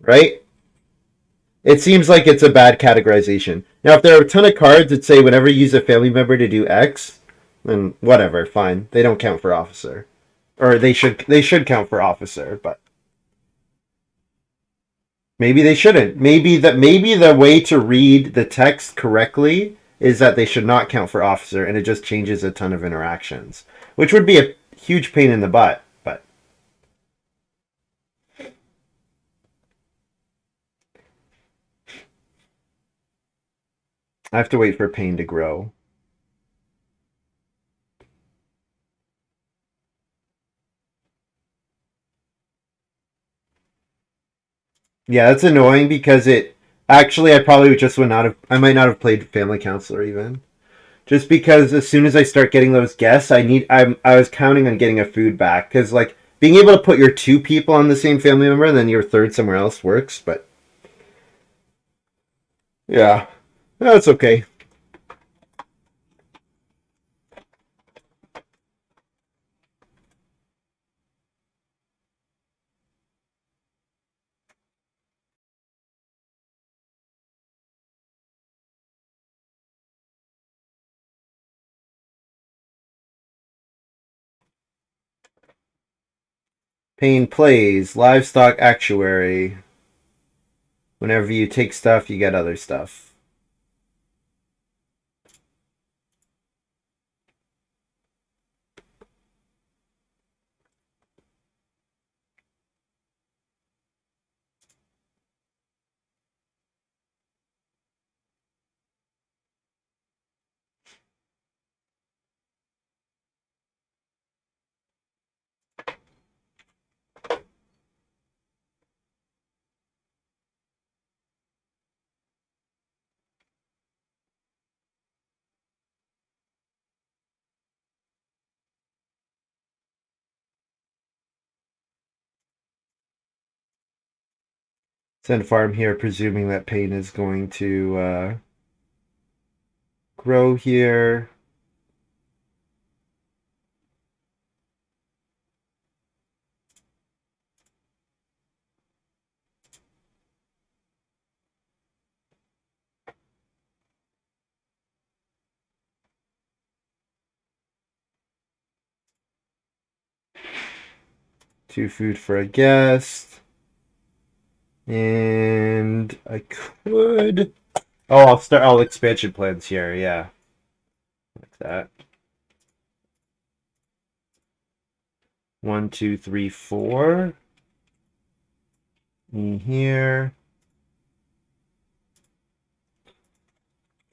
right? It seems like it's a bad categorization. Now, if there are a ton of cards that say whenever you use a family member to do X, then whatever, fine. They don't count for officer. Or they should count for officer, but maybe they shouldn't. Maybe the way to read the text correctly is that they should not count for officer, and it just changes a ton of interactions, which would be a huge pain in the butt. But I have to wait for pain to grow. Yeah, that's annoying because it actually I probably just would not have. I might not have played Family Counselor even. Just because as soon as I start getting those guests, I was counting on getting a food back because like being able to put your 2 people on the same family member and then your third somewhere else works. But yeah, that's okay. Payne plays livestock actuary. Whenever you take stuff, you get other stuff. Send farm here, presuming that pain is going to grow here. Two food for a guest. And I could... Oh, I'll start all expansion plans here, yeah. Like that. 1, 2, 3, 4. In here.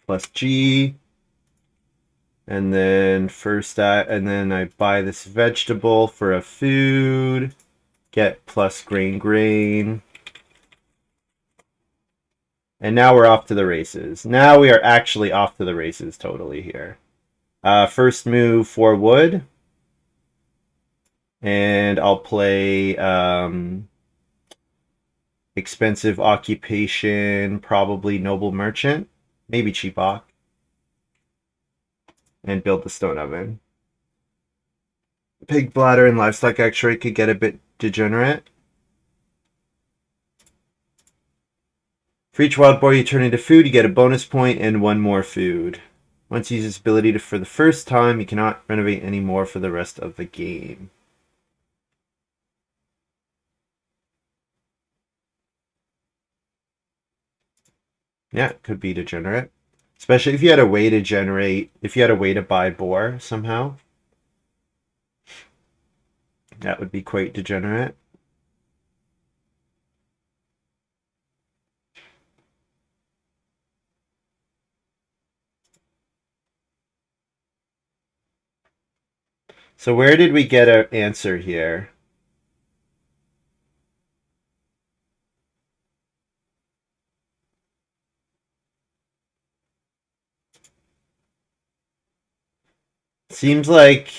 Plus G. And then and then I buy this vegetable for a food. Get plus grain. And now we're off to the races. Now we are actually off to the races totally here. First move for wood. And I'll play expensive occupation, probably noble merchant, maybe cheap ock. And build the stone oven. Pig bladder and livestock x-ray could get a bit degenerate. For each wild boar you turn into food, you get a bonus point and 1 more food. Once you use this ability for the first time, you cannot renovate any more for the rest of the game. Yeah, it could be degenerate. Especially if you had a way to buy boar somehow. That would be quite degenerate. So where did we get our answer here? Seems like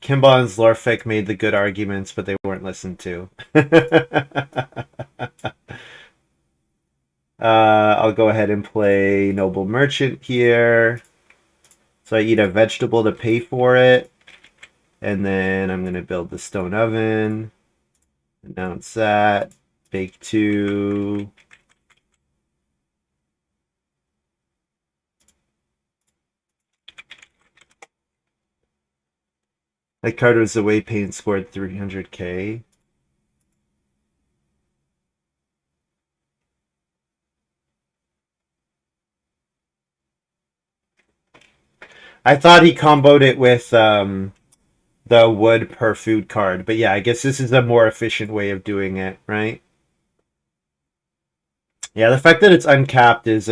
Kimball and Zlorfik made the good arguments, but they weren't listened to. I'll go ahead and play Noble Merchant here. So I eat a vegetable to pay for it. And then I'm going to build the stone oven. Announce that. Bake 2. That card was away paint scored 300k. I thought he comboed it with the wood per food card. But yeah, I guess this is a more efficient way of doing it, right? Yeah, the fact that it's uncapped is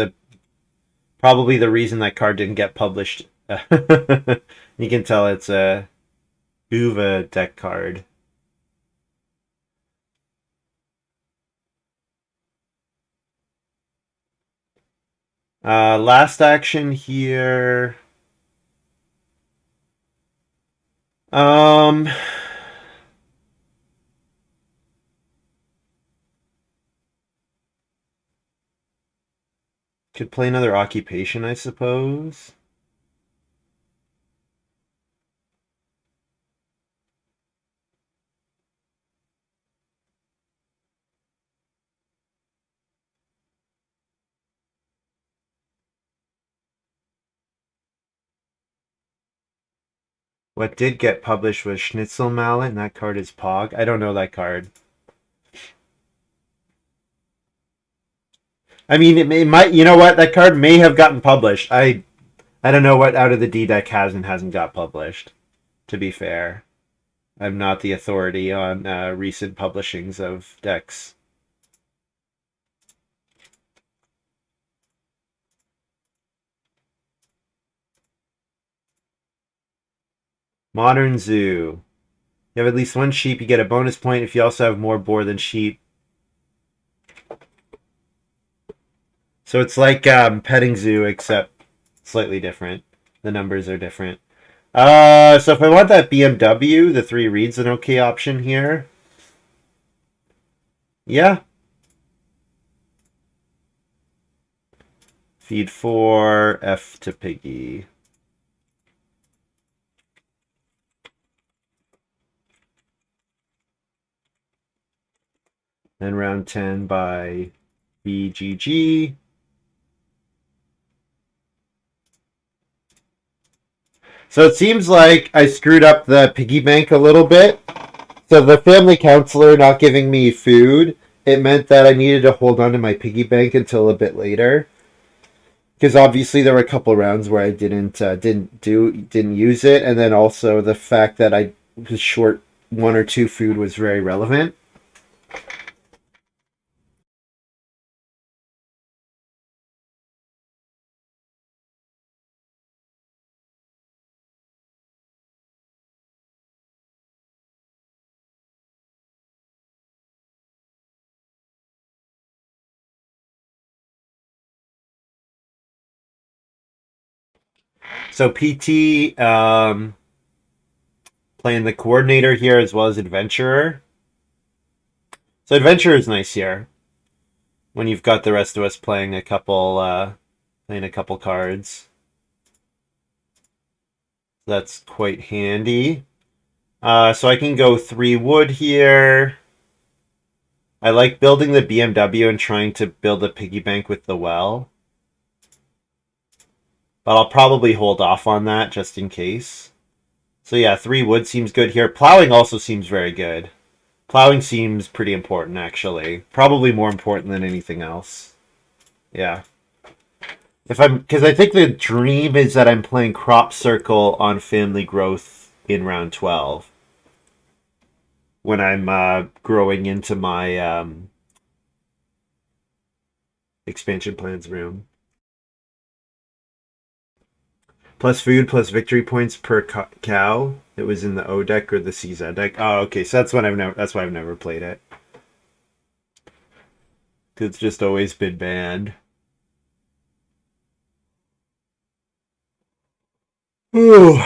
probably the reason that card didn't get published. You can tell it's a Uva deck card. Last action here. Could play another occupation, I suppose. What did get published was Schnitzel Mallet, and that card is Pog. I don't know that card. I mean, it might. You know what? That card may have gotten published. I don't know what out of the D deck has and hasn't got published. To be fair, I'm not the authority on recent publishings of decks. Modern Zoo. You have at least 1 sheep, you get a bonus point if you also have more boar than sheep. So it's like Petting Zoo, except slightly different. The numbers are different. So if I want that BMW, the 3 reads an okay option here. Yeah. Feed 4, F to piggy. Then round 10 by BGG. So it seems like I screwed up the piggy bank a little bit. So the family counselor not giving me food, it meant that I needed to hold on to my piggy bank until a bit later. Because obviously there were a couple rounds where I didn't use it, and then also the fact that I was short one or two food was very relevant. So PT, playing the coordinator here as well as adventurer. So adventurer is nice here when you've got the rest of us playing a couple cards. That's quite handy. So I can go 3 wood here. I like building the BMW and trying to build a piggy bank with the well. But I'll probably hold off on that just in case. So yeah, 3 wood seems good here. Plowing also seems very good. Plowing seems pretty important, actually. Probably more important than anything else. Yeah. Because I think the dream is that I'm playing Crop Circle on Family Growth in round 12. When I'm growing into my expansion plans room. Plus food, plus victory points per cow. It was in the O deck or the CZ deck. Oh, okay. So that's why I've never played it. It's just always been banned. Ooh.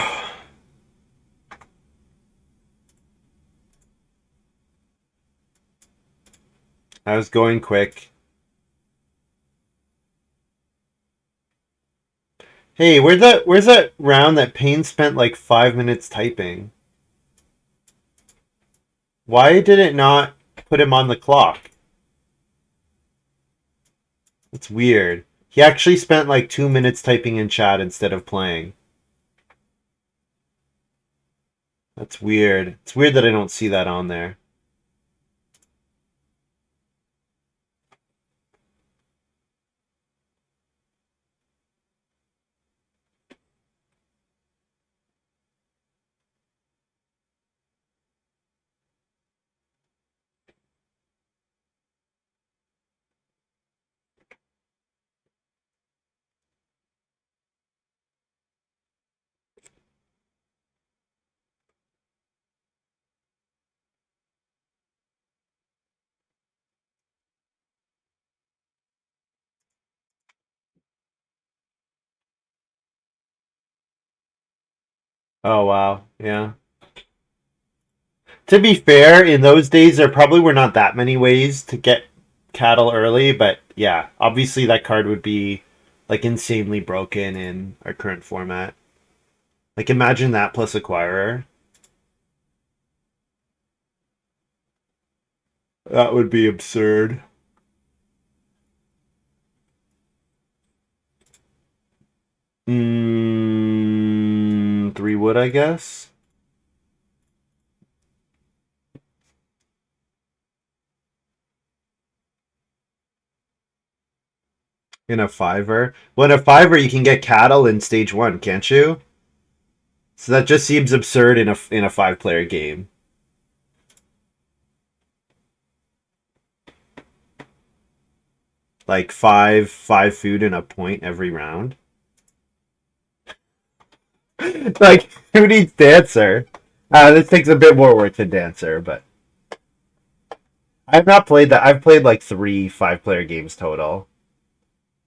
I was going quick. Hey, where's that round that Payne spent like 5 minutes typing? Why did it not put him on the clock? It's weird. He actually spent like 2 minutes typing in chat instead of playing. That's weird. It's weird that I don't see that on there. Oh wow, yeah. To be fair, in those days there probably were not that many ways to get cattle early, but yeah, obviously that card would be like insanely broken in our current format. Like imagine that plus acquirer. That would be absurd. 3 wood, I guess. In a fiver. Well, in a fiver, you can get cattle in stage 1, can't you? So that just seems absurd in a 5-player game. Like five food and a point every round. Like who needs Dancer? This takes a bit more work than Dancer, but I've not played that. I've played like 3 5-player games total,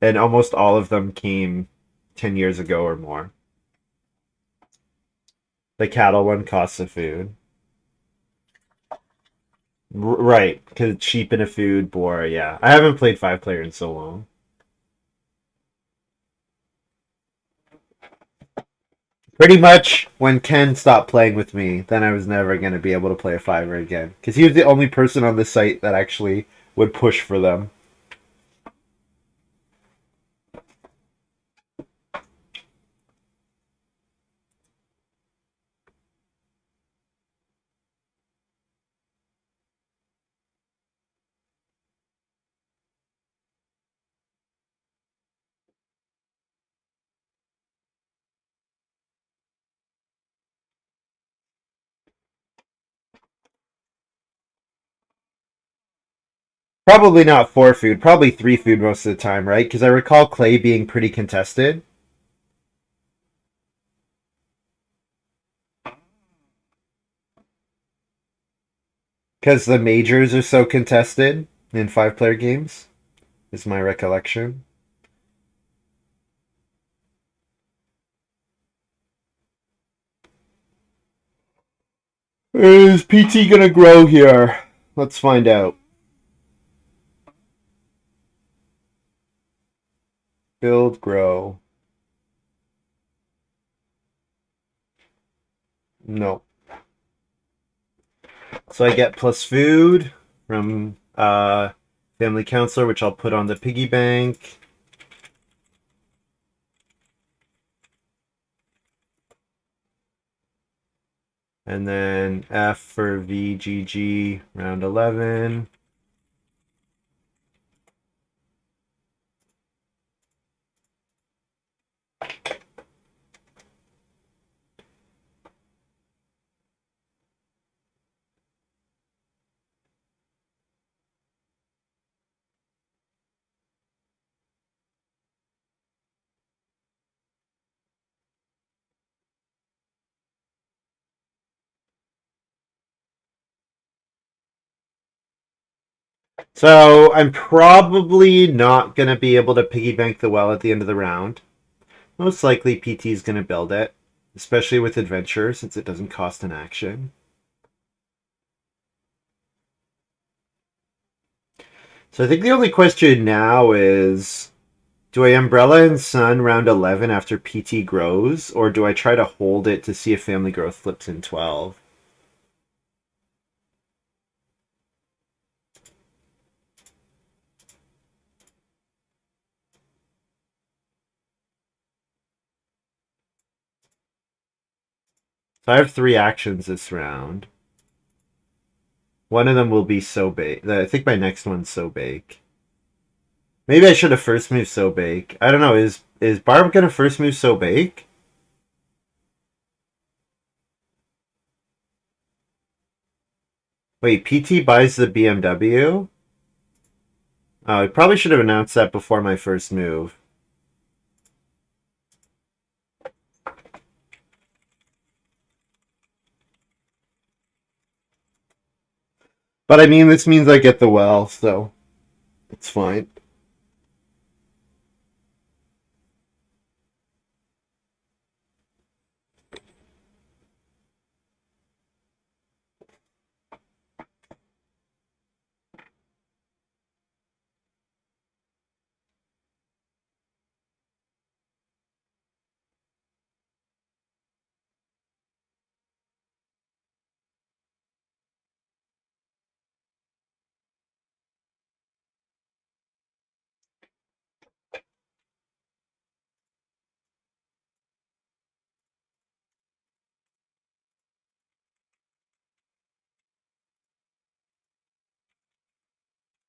and almost all of them came 10 years ago or more. The cattle one costs a food. Right, because it's cheap in a food bore. Yeah, I haven't played 5-player in so long. Pretty much when Ken stopped playing with me, then I was never going to be able to play a fiver again. Because he was the only person on the site that actually would push for them. Probably not 4 food, probably 3 food most of the time, right? Because I recall Clay being pretty contested. Because the majors are so contested in 5-player games, is my recollection. Is PT gonna grow here? Let's find out. Build, grow. No. So I get plus food from family counselor, which I'll put on the piggy bank. And then F for VGG, round 11. So I'm probably not going to be able to piggy bank the well at the end of the round. Most likely PT is going to build it, especially with adventure since it doesn't cost an action. So I think the only question now is, do I Umbrella and Sun round 11 after PT grows, or do I try to hold it to see if Family Growth flips in 12? So I have 3 actions this round. One of them will be So Bake. I think my next one's So Bake. Maybe I should have first moved So Bake. I don't know. Is Barb gonna first move So Bake? Wait, PT buys the BMW? Oh, I probably should have announced that before my first move. But I mean, this means I get the well, so it's fine.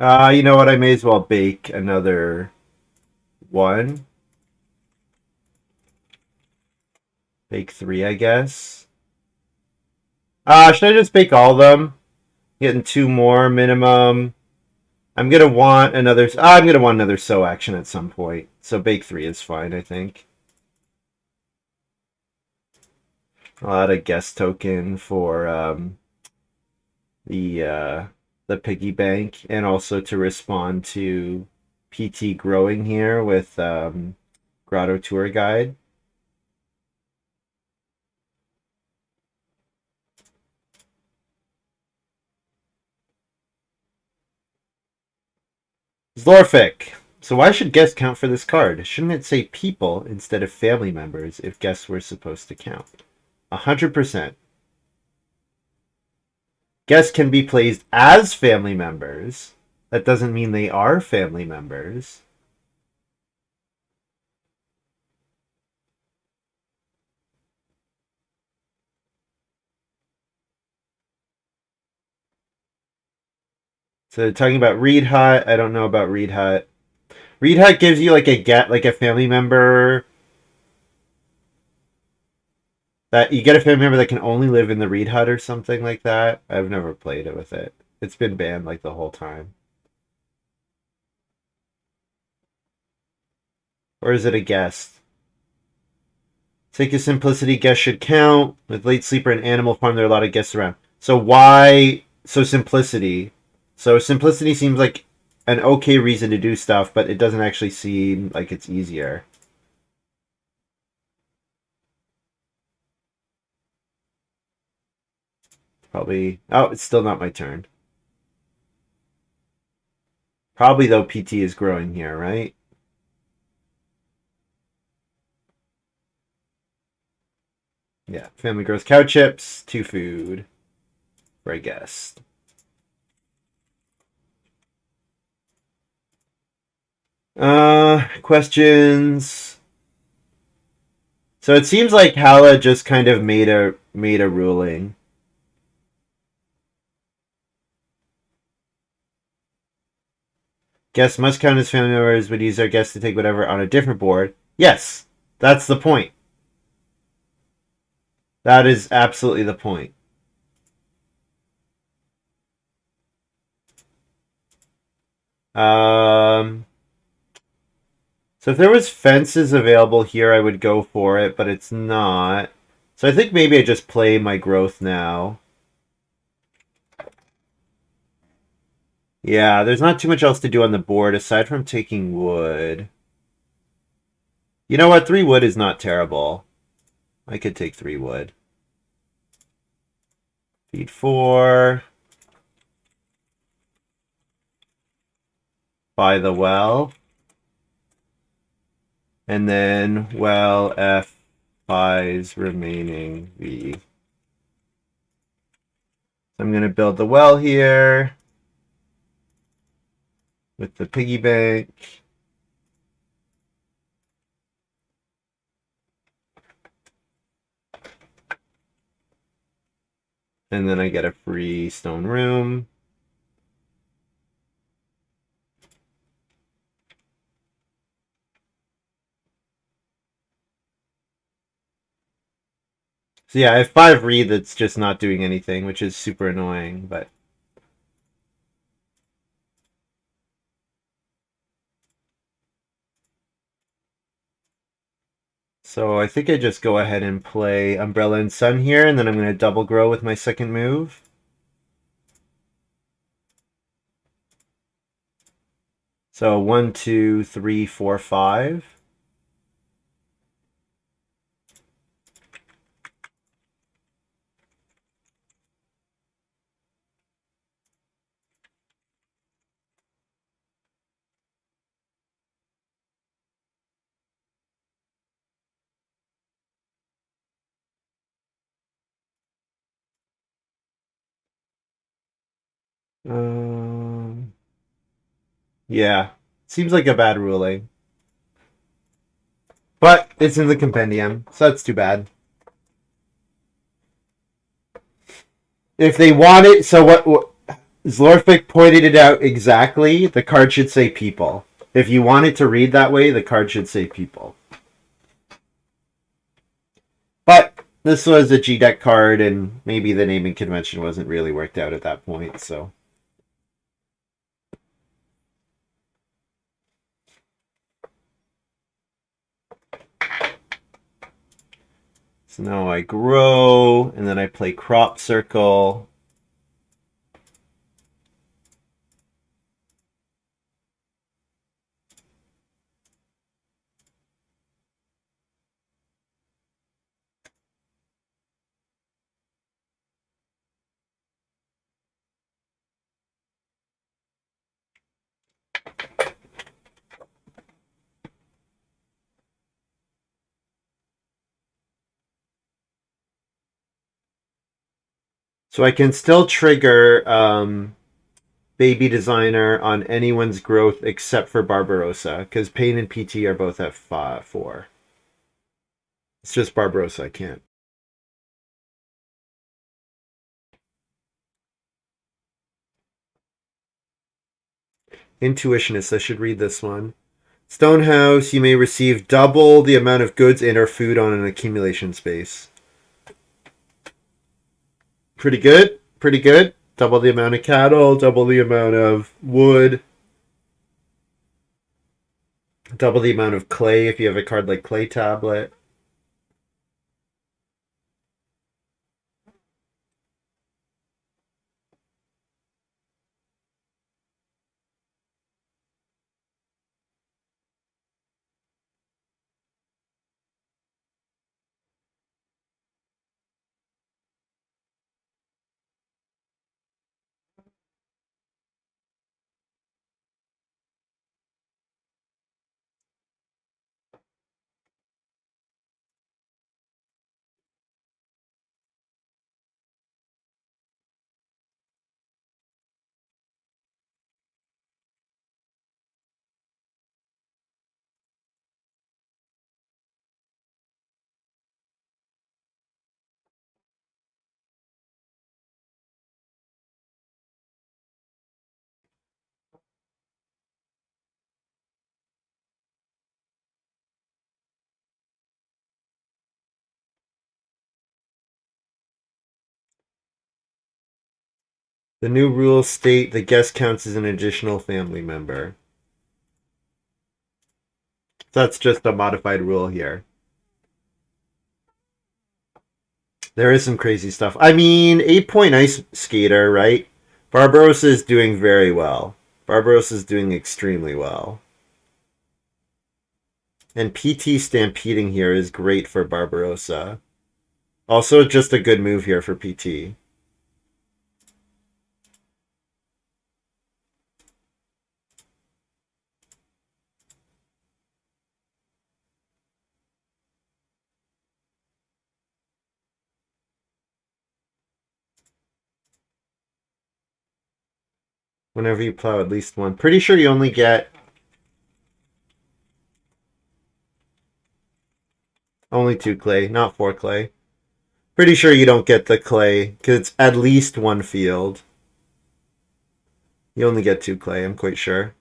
You know what? I may as well bake another one. Bake 3, I guess. Should I just bake all of them? Getting 2 more minimum. I'm gonna want another. I'm gonna want another so action at some point. So bake 3 is fine, I think. I'll add a guest token for the uh, the piggy bank, and also to respond to PT growing here with Grotto Tour Guide. Zlorfic. So why should guests count for this card? Shouldn't it say people instead of family members if guests were supposed to count? 100%. Guests can be placed as family members. That doesn't mean they are family members. So talking about Reed Hut, I don't know about Reed Hut. Reed Hut gives you like a family member that you get a family member that can only live in the Reed Hut or something like that. I've never played it with it. It's been banned like the whole time. Or is it a guest? Sake of simplicity, guests should count. With late sleeper and animal farm, there are a lot of guests around. So why so simplicity? So simplicity seems like an okay reason to do stuff, but it doesn't actually seem like it's easier. Probably. Oh, it's still not my turn. Probably though PT is growing here, right? Yeah. Family grows cow chips, 2 food for a guest. Questions. So it seems like Hala just kind of made a ruling. Guests must count as family members, but use their guests to take whatever on a different board. Yes, that's the point. That is absolutely the point. Um, so if there was fences available here, I would go for it, but it's not. So I think maybe I just play my growth now. Yeah, there's not too much else to do on the board aside from taking wood. You know what? 3 wood is not terrible. I could take 3 wood. Feed 4. Buy the well. And then well F buys remaining V. I'm going to build the well here with the piggy bank. And then I get a free stone room. So yeah, I have 5 reed that's just not doing anything, which is super annoying, but so I think I just go ahead and play Umbrella and Sun here, and then I'm going to double grow with my second move. So 1, 2, 3, 4, 5. Yeah, seems like a bad ruling. But it's in the compendium, so that's too bad. If they want it, so what Zlorfik pointed it out exactly, the card should say people. If you want it to read that way, the card should say people. But this was a G deck card, and maybe the naming convention wasn't really worked out at that point, so. So now I grow, and then I play crop circle. So I can still trigger Baby Designer on anyone's growth except for Barbarossa, because Pain and PT are both at 4. It's just Barbarossa I can't. Intuitionist, I should read this one. Stonehouse, you may receive double the amount of goods and or food on an accumulation space. Pretty good. Pretty good. Double the amount of cattle, double the amount of wood, double the amount of clay if you have a card like Clay Tablet. The new rules state the guest counts as an additional family member. That's just a modified rule here. There is some crazy stuff. I mean, 8-point Ice Skater, right? Barbarossa is doing very well. Barbarossa is doing extremely well. And PT Stampeding here is great for Barbarossa. Also, just a good move here for PT. Whenever you plow at least one. Pretty sure you only get only 2 clay, not 4 clay. Pretty sure you don't get the clay, because it's at least 1 field. You only get 2 clay, I'm quite sure.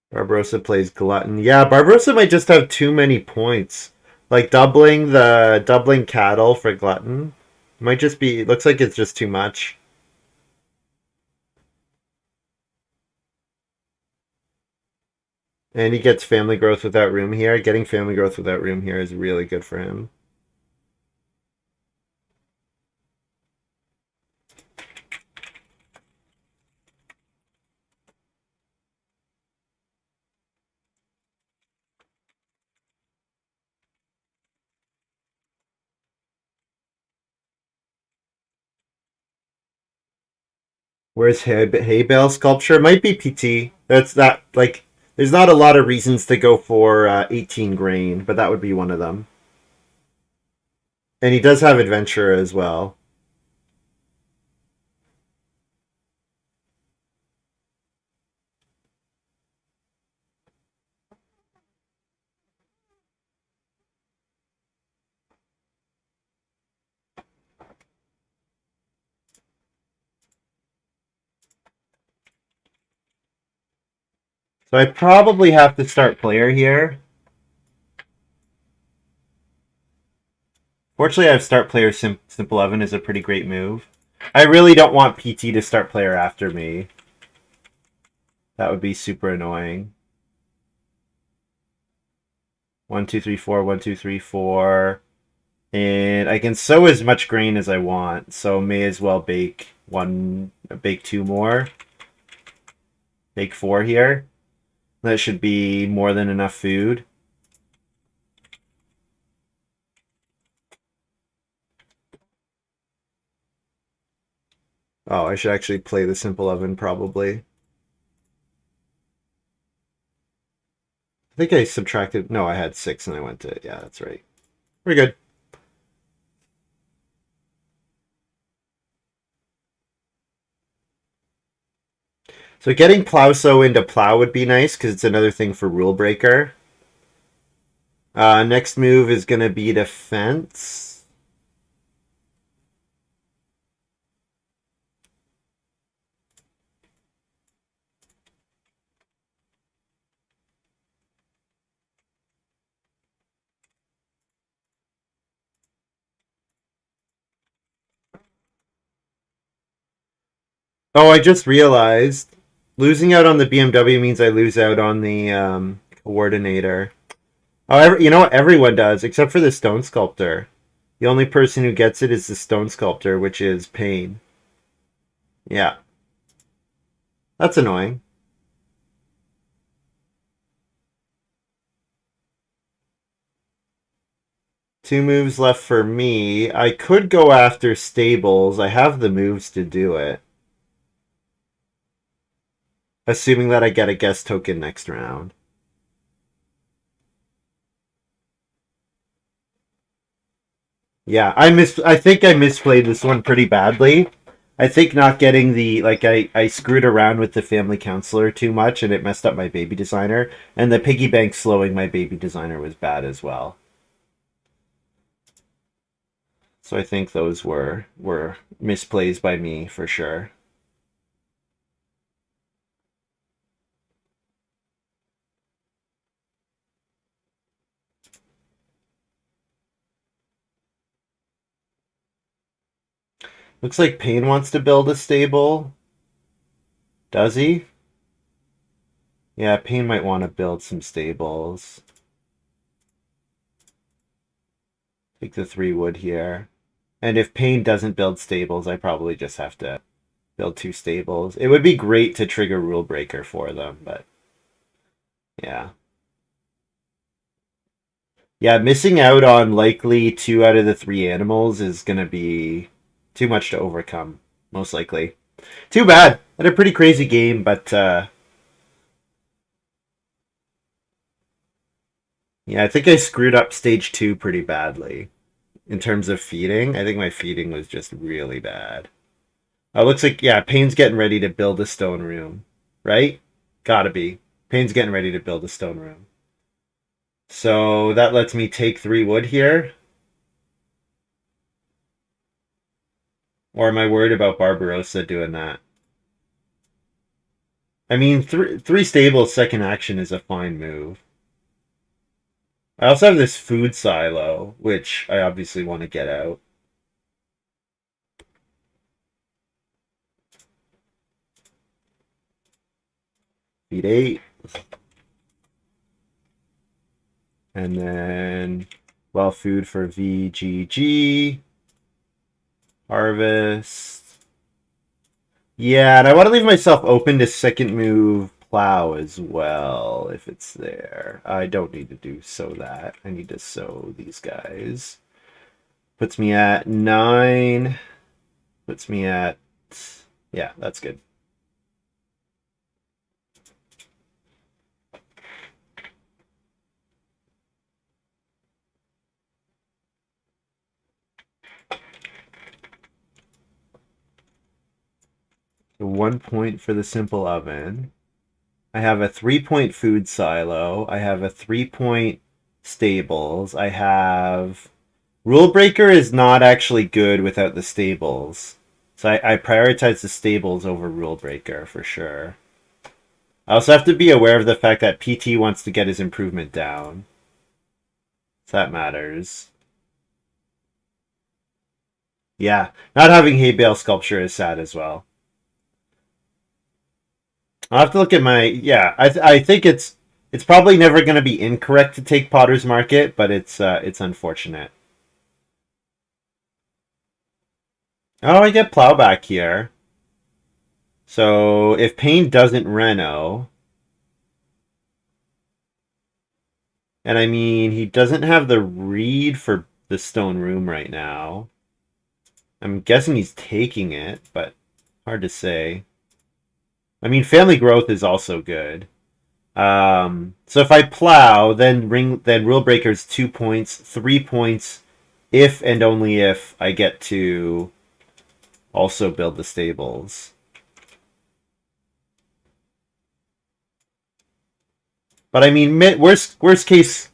Barbarossa plays Glutton. Yeah, Barbarossa might just have too many points. Like doubling cattle for Glutton might just be, it looks like it's just too much. And he gets family growth without room here. Getting family growth without room here is really good for him. Where's hay bale sculpture? Might be PT. That's that, like, there's not a lot of reasons to go for 18 grain, but that would be one of them. And he does have adventure as well. So I probably have to start player here. Fortunately, I have start player Simple Oven is a pretty great move. I really don't want PT to start player after me. That would be super annoying. 1, 2, 3, 4, 1, 2, 3, 4. And I can sow as much grain as I want, so may as well bake 2 more. Bake 4 here. That should be more than enough food. Oh, I should actually play the simple oven probably. I think I subtracted. No, I had 6 and I went to. Yeah, that's right. We're good. So getting Plowso into Plow would be nice because it's another thing for Rule Breaker. Next move is going to be Defense. Oh, I just realized losing out on the BMW means I lose out on the coordinator. Oh, you know what? Everyone does, except for the Stone Sculptor. The only person who gets it is the Stone Sculptor, which is Pain. Yeah, that's annoying. 2 moves left for me. I could go after Stables. I have the moves to do it. Assuming that I get a guest token next round. Yeah, I think I misplayed this one pretty badly. I think not getting the I screwed around with the family counselor too much and it messed up my baby designer. And the piggy bank slowing my baby designer was bad as well. So I think those were misplays by me for sure. Looks like Payne wants to build a stable. Does he? Yeah, Payne might want to build some stables. Take the 3 wood here. And if Payne doesn't build stables, I probably just have to build 2 stables. It would be great to trigger Rule Breaker for them, but yeah. Yeah, missing out on likely 2 out of the 3 animals is going to be too much to overcome, most likely. Too bad. Had a pretty crazy game, but yeah, I think I screwed up stage 2 pretty badly in terms of feeding. I think my feeding was just really bad. Oh, looks like, yeah, Payne's getting ready to build a stone room, right? Gotta be. Payne's getting ready to build a stone room. So that lets me take 3 wood here. Or am I worried about Barbarossa doing that? I mean, three stables second action is a fine move. I also have this food silo, which I obviously want to get out. Feed 8. And then, well, food for VGG. Harvest. Yeah, and I want to leave myself open to second move plow as well, if it's there. I don't need to do sow that. I need to sow these guys. Puts me at 9. Puts me at... Yeah, that's good. So 1 point for the simple oven. I have a 3-point food silo. I have a 3-point stables. I have... Rule Breaker is not actually good without the stables. So I prioritize the stables over Rule Breaker for sure. I also have to be aware of the fact that PT wants to get his improvement down. So that matters. Yeah, not having hay bale sculpture is sad as well. I'll have to look at my... Yeah, I think it's probably never going to be incorrect to take Potter's Market, but it's unfortunate. Oh, I get Plowback here. So if Payne doesn't Reno, and I mean, he doesn't have the read for the stone room right now. I'm guessing he's taking it, but Hard to say. I mean, family growth is also good. So if I plow, then rule breaker's 2 points, 3 points, if and only if I get to also build the stables. But I mean, worst case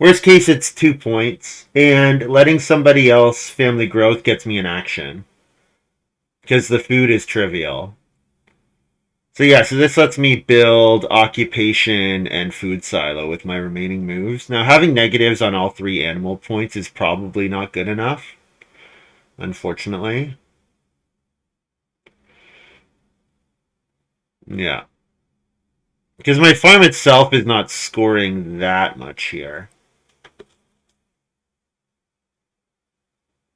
it's 2 points, and letting somebody else family growth gets me an action because the food is trivial. So yeah, so this lets me build occupation and food silo with my remaining moves. Now having negatives on all 3 animal points is probably not good enough, unfortunately. Yeah. Because my farm itself is not scoring that much here.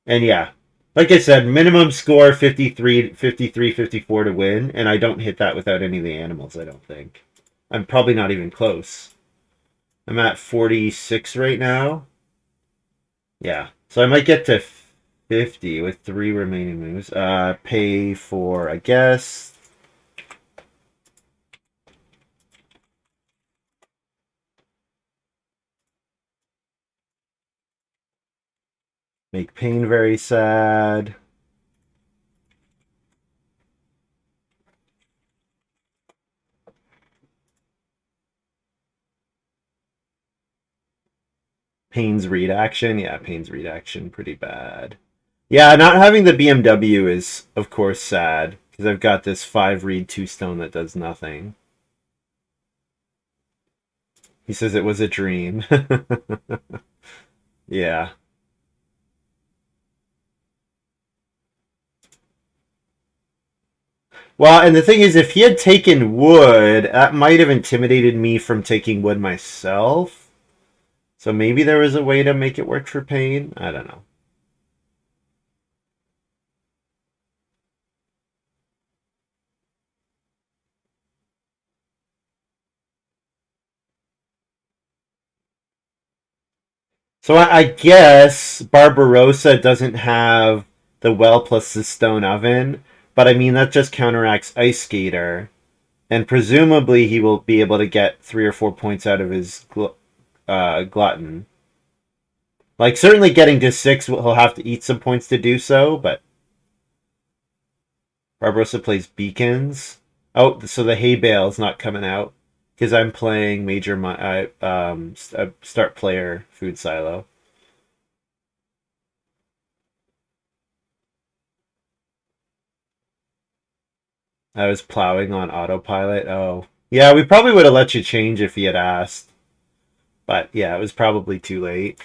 And yeah, like I said, minimum score 53, 53, 54 to win, and I don't hit that without any of the animals, I don't think. I'm probably not even close. I'm at 46 right now. Yeah. So I might get to 50 with 3 remaining moves. Pay for, I guess. Make pain very sad. Pain's read action. Yeah, Pain's read action. Pretty bad. Yeah, not having the BMW is, of course, sad. Because I've got this 5 read 2 stone that does nothing. He says it was a dream. Yeah. Well, and the thing is, if he had taken wood, that might have intimidated me from taking wood myself. So maybe there was a way to make it work for Pain. I don't know. So I guess Barbarossa doesn't have the well plus the stone oven, but I mean that just counteracts Ice Skater, and presumably he will be able to get 3 or 4 points out of his glutton. Like certainly getting to 6, he'll have to eat some points to do so, but Barbarossa plays beacons. Oh, so the hay bale is not coming out because I'm playing major start player food silo. I was plowing on autopilot. Oh, yeah, we probably would have let you change if he had asked, but yeah, it was probably too late.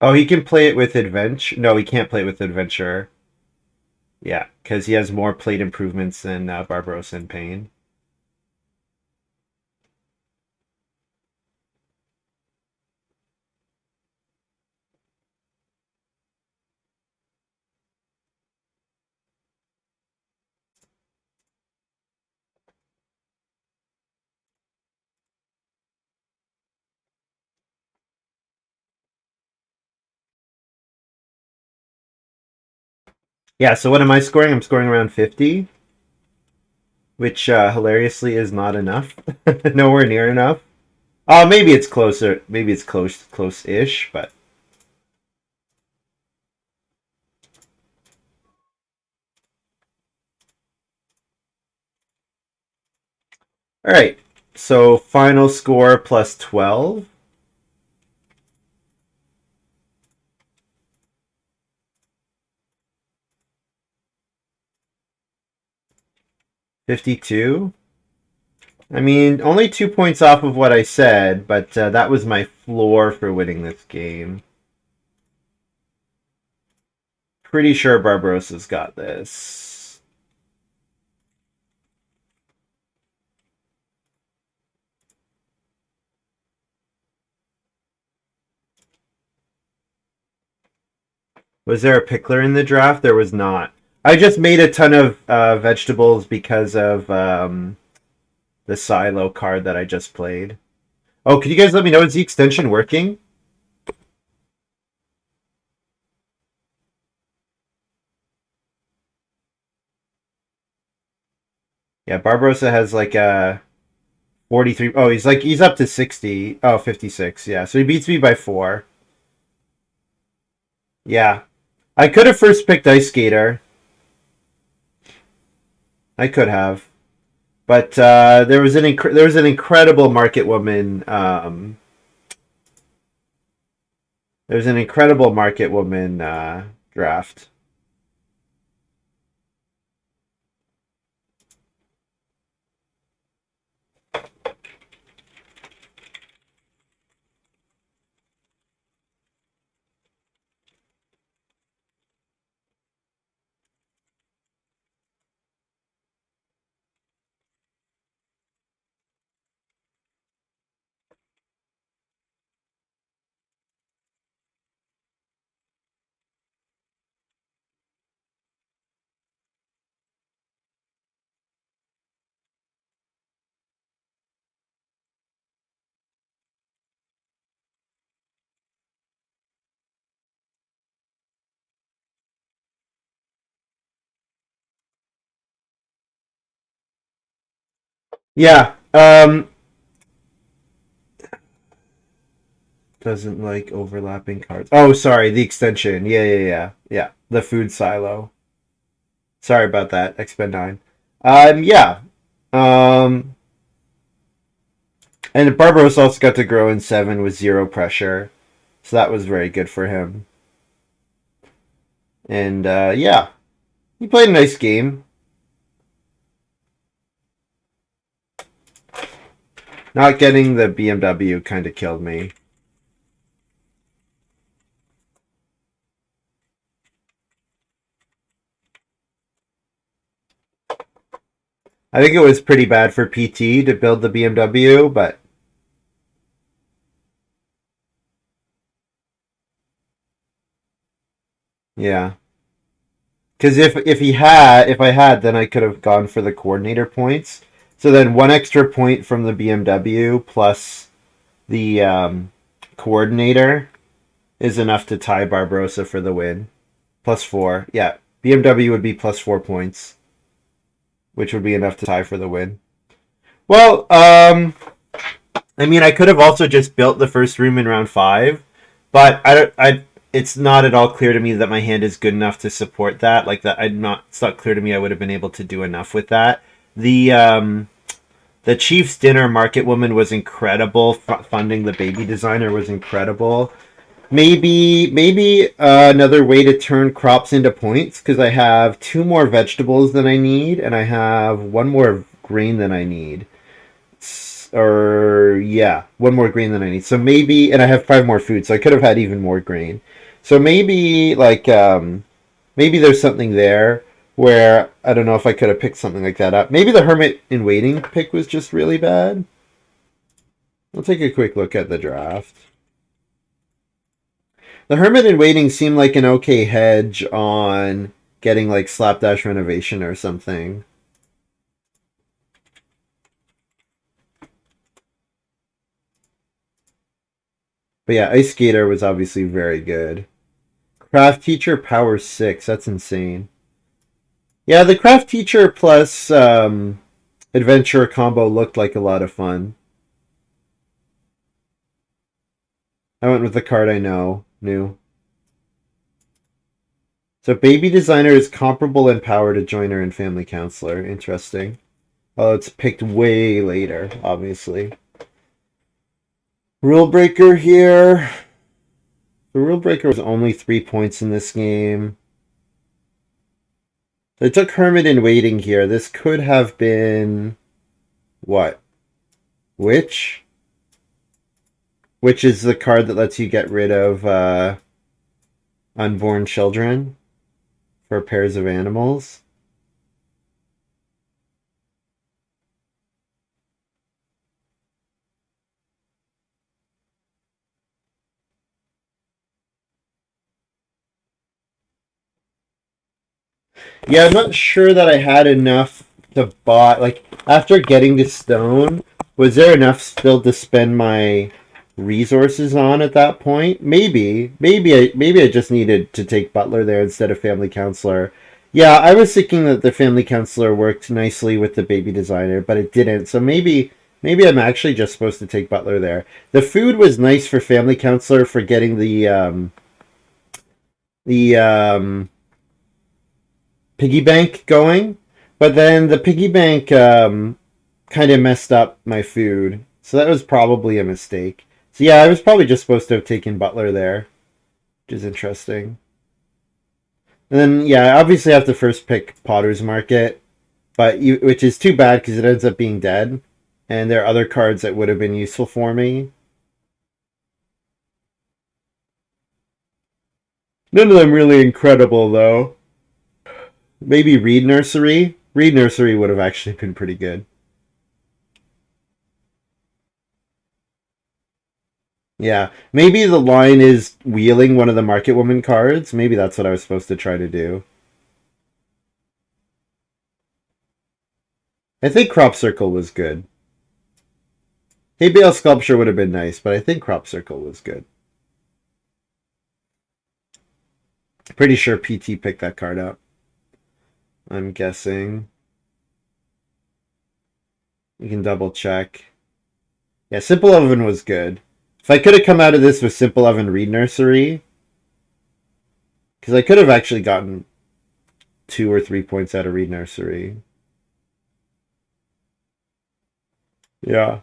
Oh, he can play it with adventure. No, he can't play it with adventure. Yeah, because he has more plate improvements than Barbarossa and Payne. Yeah, so what am I scoring? I'm scoring around 50, which hilariously is not enough. Nowhere near enough. Maybe it's closer. Maybe it's close-ish, but all right. So final score plus 12. 52. I mean, only 2 points off of what I said, but that was my floor for winning this game. Pretty sure Barbarossa's got this. Was there a pickler in the draft? There was not. I just made a ton of vegetables because of the silo card that I just played. Oh, could you guys let me know, is the extension working? Yeah, Barbarossa has like a 43. Oh, he's up to 60. Oh, 56. Yeah, so he beats me by 4. Yeah. I could have first picked Ice Skater. I could have. But there was an incredible market woman. There was an incredible market woman draft. Yeah. Doesn't like overlapping cards. Oh, sorry, the extension. Yeah. The food silo. Sorry about that. Expend 9. Yeah. Um, and Barbaros also got to grow in 7 with 0 pressure, so that was very good for him. And yeah, he played a nice game. Not getting the BMW kind of killed me. I think it was pretty bad for PT to build the BMW, but yeah. Because if I had, then I could have gone for the coordinator points. So then 1 extra point from the BMW plus the coordinator is enough to tie Barbarossa for the win. +4. Yeah. BMW would be +4 points, which would be enough to tie for the win. Well, I mean, I could have also just built the first room in round 5, but I don't. It's not at all clear to me that my hand is good enough to support that. Like that, I'm not. It's not clear to me I would have been able to do enough with that. The Chief's dinner market woman was incredible. Funding the baby designer was incredible. Maybe another way to turn crops into points because I have 2 more vegetables than I need, and I have 1 more grain than I need. Or yeah, 1 more grain than I need. So maybe, and I have 5 more food, so I could have had even more grain. So maybe maybe there's something there where I don't know if I could have picked something like that up. Maybe the Hermit in Waiting pick was just really bad. We'll take a quick look at the draft. The Hermit in Waiting seemed like an okay hedge on getting like Slapdash Renovation or something. But yeah, Ice Skater was obviously very good. Craft Teacher Power 6, that's insane. Yeah, the Craft Teacher plus Adventure combo looked like a lot of fun. I went with the card I knew. So Baby Designer is comparable in power to Joiner and Family Counselor. Interesting. Oh, it's picked way later, obviously. Rule Breaker here. The Rule Breaker was only 3 points in this game. I took Hermit in Waiting here. This could have been what? Witch? Which is the card that lets you get rid of unborn children for pairs of animals. Yeah, I'm not sure that I had enough to buy. Like, after getting to stone, was there enough still to spend my resources on at that point? Maybe I just needed to take butler there instead of family counselor. Yeah, I was thinking that the family counselor worked nicely with the baby designer, but it didn't. So maybe I'm actually just supposed to take butler there. The food was nice for family counselor for getting the piggy bank going, but then the piggy bank kind of messed up my food, so that was probably a mistake. So yeah, I was probably just supposed to have taken butler there, which is interesting. And then yeah, I obviously have to first pick Potter's Market, which is too bad because it ends up being dead, and there are other cards that would have been useful for me. None of them really incredible though. Maybe Reed Nursery. Reed Nursery would have actually been pretty good. Yeah, maybe the line is wheeling one of the Market Woman cards. Maybe that's what I was supposed to try to do. I think Crop Circle was good. Hay Bale Sculpture would have been nice, but I think Crop Circle was good. Pretty sure PT picked that card up. I'm guessing. You can double check. Yeah, Simple Oven was good. If I could have come out of this with Simple Oven Reed Nursery, because I could have actually gotten 2 or 3 points out of Reed Nursery. Yeah.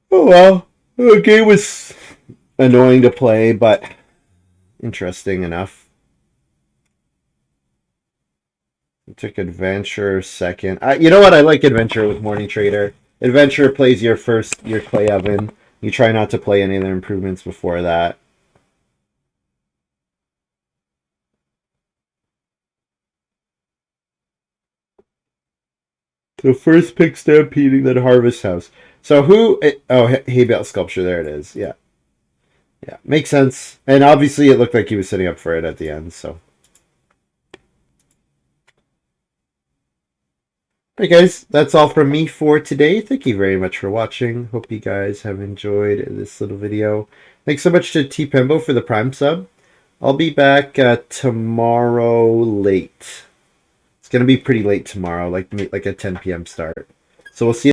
Oh well. The game was annoying to play, but interesting enough. I took Adventure second. You know what? I like Adventure with Morning Trader. Adventure plays your Clay Oven. You try not to play any of the improvements before that. So first pick Stampeding, then Harvest House. So who? Oh, Hay Bale Sculpture. There it is. Yeah, yeah, makes sense. And obviously, it looked like he was setting up for it at the end. So, hey guys, that's all from me for today. Thank you very much for watching. Hope you guys have enjoyed this little video. Thanks so much to T Pembo for the Prime sub. I'll be back tomorrow late. It's gonna be pretty late tomorrow, like a 10 p.m. start. So we'll see you.